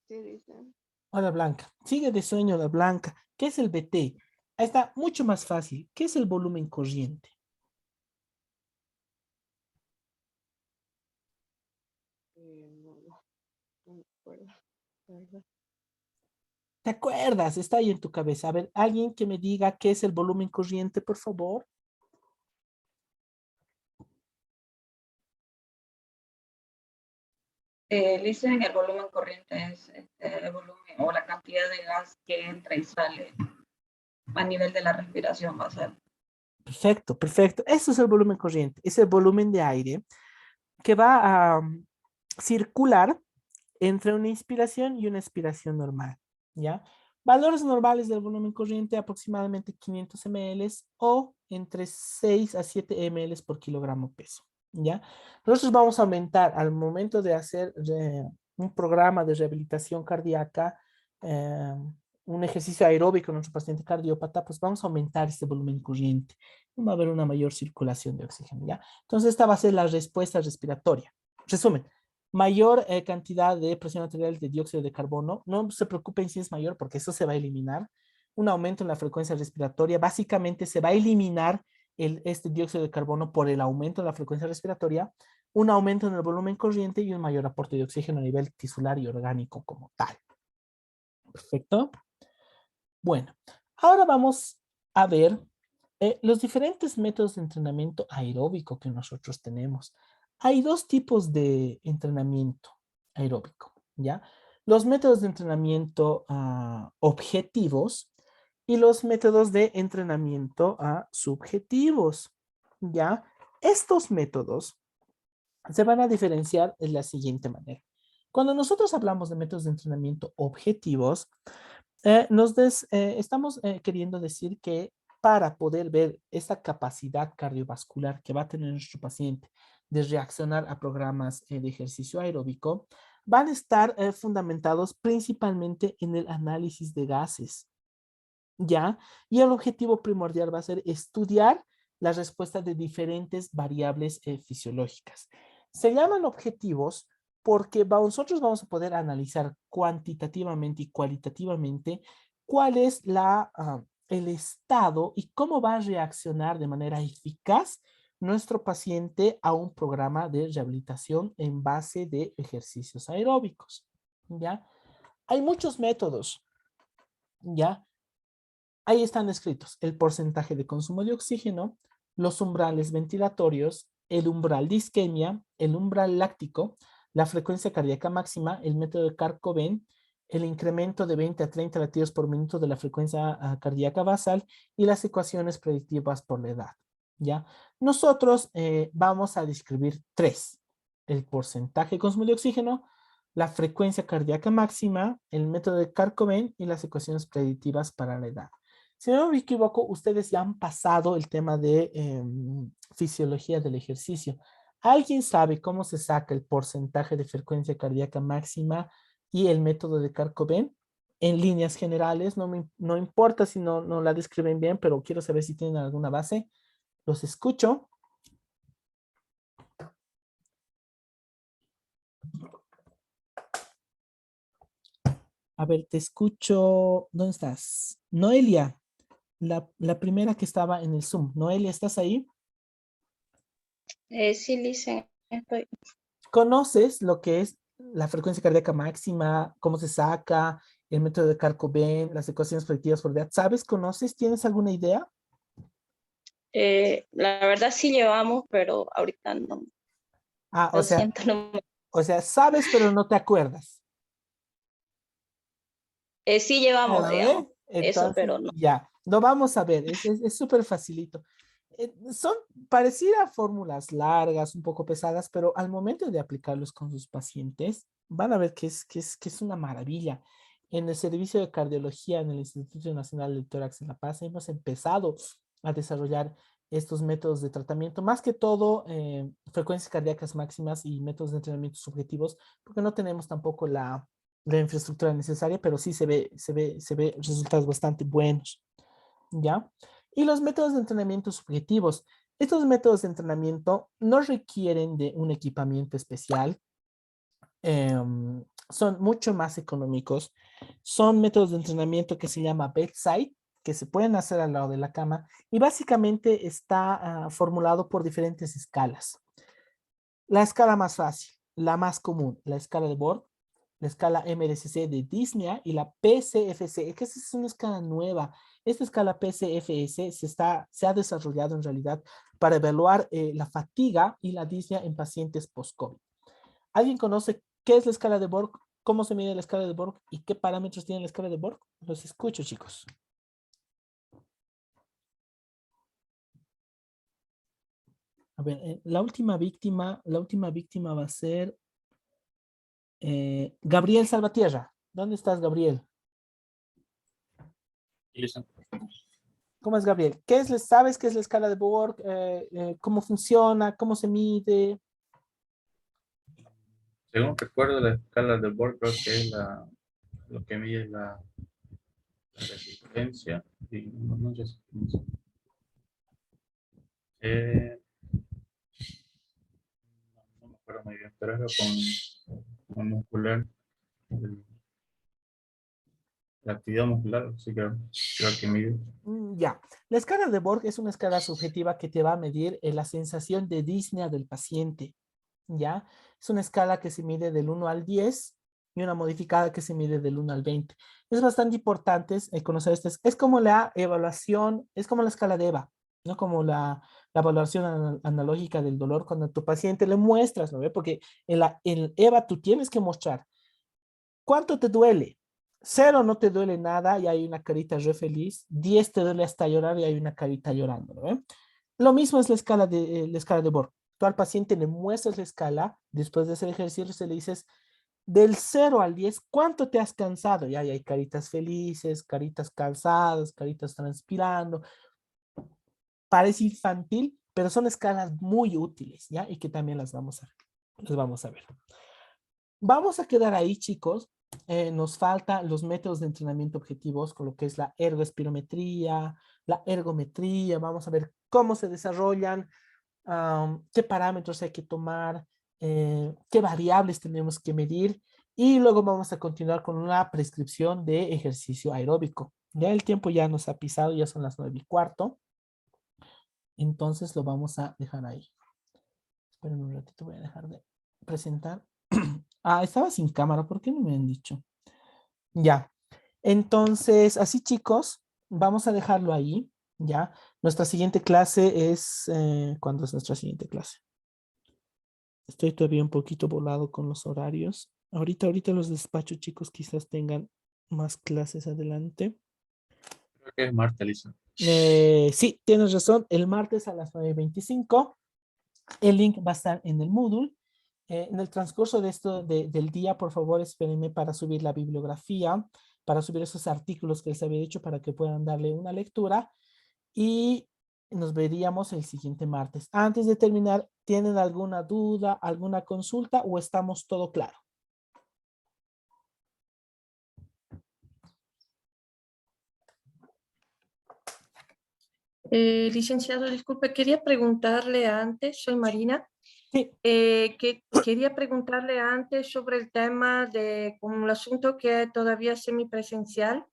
Sí, dicen. Hola Blanca. Sigue de sueño la Blanca. ¿Qué es el BT? Ahí está, mucho más fácil. ¿Qué es el volumen corriente? No me acuerdo, la verdad. ¿Te acuerdas? Está ahí en tu cabeza. A ver, alguien que me diga qué es el volumen corriente, por favor. Dicen el volumen corriente es el volumen o la cantidad de gas que entra y sale a nivel de la respiración basal. Perfecto, perfecto. Eso es el volumen corriente. Es el volumen de aire que va a circular entre una inspiración y una expiración normal, ¿ya? Valores normales del volumen corriente aproximadamente 500 ml o entre 6 a 7 ml por kilogramo peso, ¿ya? Nosotros vamos a aumentar al momento de hacer un programa de rehabilitación cardíaca, un ejercicio aeróbico en nuestro paciente cardiópata, pues vamos a aumentar este volumen corriente. Va a haber una mayor circulación de oxígeno, ¿ya? Entonces esta va a ser la respuesta respiratoria. Resumen, mayor cantidad de presión arterial de dióxido de carbono. No se preocupen si es mayor porque eso se va a eliminar. Un aumento en la frecuencia respiratoria. Básicamente se va a eliminar este dióxido de carbono por el aumento de la frecuencia respiratoria, un aumento en el volumen corriente y un mayor aporte de oxígeno a nivel tisular y orgánico como tal. Perfecto. Bueno, ahora vamos a ver los diferentes métodos de entrenamiento aeróbico que nosotros tenemos. Hay dos tipos de entrenamiento aeróbico, ¿ya? Los métodos de entrenamiento objetivos y los métodos de entrenamiento subjetivos, ¿ya? Estos métodos se van a diferenciar de la siguiente manera. Cuando nosotros hablamos de métodos de entrenamiento objetivos, estamos queriendo decir que para poder ver esta capacidad cardiovascular que va a tener nuestro paciente de reaccionar a programas de ejercicio aeróbico, van a estar fundamentados principalmente en el análisis de gases, ¿ya? Y el objetivo primordial va a ser estudiar la respuesta de diferentes variables fisiológicas. Se llaman objetivos porque nosotros vamos a poder analizar cuantitativamente y cualitativamente cuál es el estado y cómo va a reaccionar de manera eficaz nuestro paciente a un programa de rehabilitación en base de ejercicios aeróbicos, ¿ya? Hay muchos métodos, ¿ya? Ahí están escritos el porcentaje de consumo de oxígeno, los umbrales ventilatorios, el umbral de isquemia, el umbral láctico, la frecuencia cardíaca máxima, el método de Charcot-Marie, el incremento de 20 a 30 latidos por minuto de la frecuencia cardíaca basal y las ecuaciones predictivas por la edad, ¿ya? Nosotros vamos a describir tres: el porcentaje de consumo de oxígeno, la frecuencia cardíaca máxima, el método de Charcot-Marie y las ecuaciones predictivas para la edad. Si no me equivoco, ustedes ya han pasado el tema de fisiología del ejercicio. ¿Alguien sabe cómo se saca el porcentaje de frecuencia cardíaca máxima y el método de Charcot-Marie? En líneas generales, no importa si no la describen bien, pero quiero saber si tienen alguna base. Los escucho. A ver, te escucho. ¿Dónde estás? Noelia, la primera que estaba en el Zoom. Noelia, ¿estás ahí? Sí, Licen, estoy. ¿Conoces lo que es la frecuencia cardíaca máxima, cómo se saca, el método de Carr-Coben, las ecuaciones predictivas por edad? ¿Sabes? ¿Conoces? ¿Tienes alguna idea? La verdad sí llevamos, pero ahorita no. Ah, Lo siento, no. o sea, sabes, pero no te acuerdas. Sí llevamos, Claro, ¿eh? digamos, eso, Entonces, pero no. ya, lo vamos a ver, es súper facilito. Son parecidas fórmulas largas, un poco pesadas, pero al momento de aplicarlos con sus pacientes, van a ver que es una maravilla. En el servicio de cardiología en el Instituto Nacional del Tórax en La Paz hemos empezado a desarrollar estos métodos de tratamiento, más que todo frecuencias cardíacas máximas y métodos de entrenamiento subjetivos, porque no tenemos tampoco la infraestructura necesaria, pero sí se ve resultados bastante buenos, ¿ya? Y los métodos de entrenamiento subjetivos. Estos métodos de entrenamiento no requieren de un equipamiento especial, son mucho más económicos, son métodos de entrenamiento que se llama bedside, que se pueden hacer al lado de la cama, y básicamente está formulado por diferentes escalas. La escala más fácil, la más común, la escala de Borg, la escala MRCC de Disney y la PCFC, que esa es una escala nueva. Esta escala PCFS se ha desarrollado en realidad para evaluar la fatiga y la disnea en pacientes post-COVID. ¿Alguien conoce qué es la escala de Borg? ¿Cómo se mide la escala de Borg? ¿Y qué parámetros tiene la escala de Borg? Los escucho, chicos. A ver, la última víctima va a ser Gabriel Salvatierra. ¿Dónde estás, Gabriel? ¿Cómo es, Gabriel? ¿Sabes qué es la escala de Borg? ¿Cómo funciona? ¿Cómo se mide? Según recuerdo, la escala de Borg creo que es lo que mide la resistencia. Y no resistencia. No me acuerdo muy bien, pero es con muscular. La actividad muscular, sí creo que mide. Ya. La escala de Borg es una escala subjetiva que te va a medir la sensación de disnea del paciente. ¿Ya? Es una escala que se mide del 1 al 10 y una modificada que se mide del 1 al 20. Es bastante importante conocer esto. Es como la evaluación, es como la escala de EVA, ¿no? Como la evaluación analógica del dolor cuando a tu paciente le muestras, ¿no? Porque en EVA tú tienes que mostrar cuánto te duele. 0 no te duele nada y hay una carita re feliz. 10 te duele hasta llorar y hay una carita llorando, ¿no? Lo mismo es la escala de Borg. Tú al paciente le muestras la escala, después de hacer ejercicio se le dices del 0 al 10, ¿cuánto te has cansado? Y ahí hay caritas felices, caritas cansadas, caritas transpirando. Parece infantil, pero son escalas muy útiles, ¿ya? Y que también las vamos a ver. Vamos a quedar ahí, chicos. Nos faltan los métodos de entrenamiento objetivos, con lo que es la ergoespirometría, la ergometría. Vamos a ver cómo se desarrollan, qué parámetros hay que tomar, qué variables tenemos que medir. Y luego vamos a continuar con una prescripción de ejercicio aeróbico. Ya el tiempo ya nos ha pisado, ya son las 9:15. Entonces lo vamos a dejar ahí. Esperen un ratito, voy a dejar de presentar. Estaba sin cámara, ¿por qué no me han dicho? Ya. Entonces, así chicos, vamos a dejarlo ahí, ¿ya? Nuestra siguiente clase es... ¿cuándo es nuestra siguiente clase? Estoy todavía un poquito volado con los horarios. Ahorita los despachos, chicos, quizás tengan más clases adelante. Creo que es martes, Lisa. Sí, tienes razón. El martes a las 9:25. El link va a estar en el Moodle. En el transcurso del día, por favor, espérenme para subir la bibliografía, para subir esos artículos que les había dicho para que puedan darle una lectura y nos veríamos el siguiente martes. Antes de terminar, ¿tienen alguna duda, alguna consulta o estamos todo claro? Licenciado, disculpe, quería preguntarle antes, soy Marina. Sí, que quería preguntarle antes sobre el tema de como el asunto que todavía es semipresencial,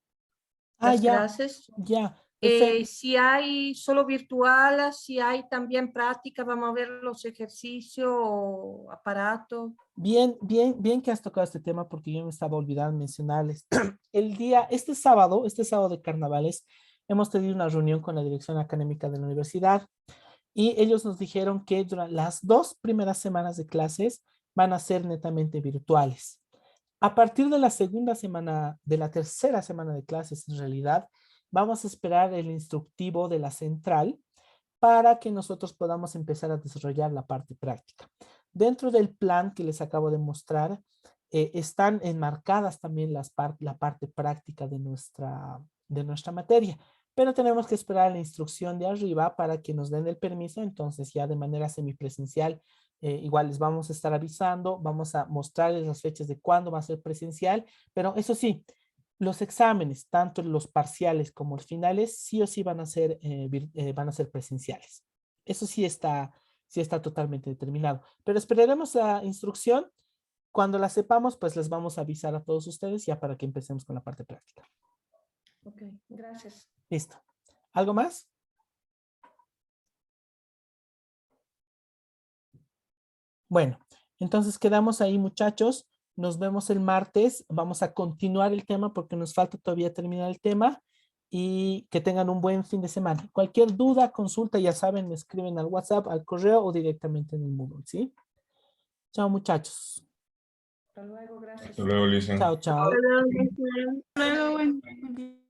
las ya, clases. ya. Perfecto. Si hay solo virtual, si hay también práctica, vamos a ver los ejercicios o aparatos. Bien, bien, bien que has tocado este tema porque yo me estaba olvidando mencionarles. Este sábado de carnavales, hemos tenido una reunión con la dirección académica de la universidad y ellos nos dijeron que durante las 2 primeras semanas de clases van a ser netamente virtuales. A partir de la segunda semana, de la tercera semana de clases, en realidad, vamos a esperar el instructivo de la central para que nosotros podamos empezar a desarrollar la parte práctica. Dentro del plan que les acabo de mostrar, están enmarcadas también la parte práctica de nuestra materia, pero tenemos que esperar la instrucción de arriba para que nos den el permiso, entonces ya de manera semipresencial, igual les vamos a estar avisando, vamos a mostrarles las fechas de cuándo va a ser presencial, pero eso sí, los exámenes, tanto los parciales como los finales, sí o sí van a ser presenciales. Eso sí está totalmente determinado. Pero esperaremos la instrucción. Cuando la sepamos, pues les vamos a avisar a todos ustedes ya para que empecemos con la parte práctica. Ok, gracias. Listo. ¿Algo más? Bueno, entonces quedamos ahí, muchachos. Nos vemos el martes. Vamos a continuar el tema porque nos falta todavía terminar el tema y que tengan un buen fin de semana. Cualquier duda, consulta, ya saben, me escriben al WhatsApp, al correo o directamente en el Moodle, ¿sí? Chao, muchachos. Hasta luego, gracias. Hasta luego, Lisa. Chao, chao. Hasta luego, gracias. Luego, buen día.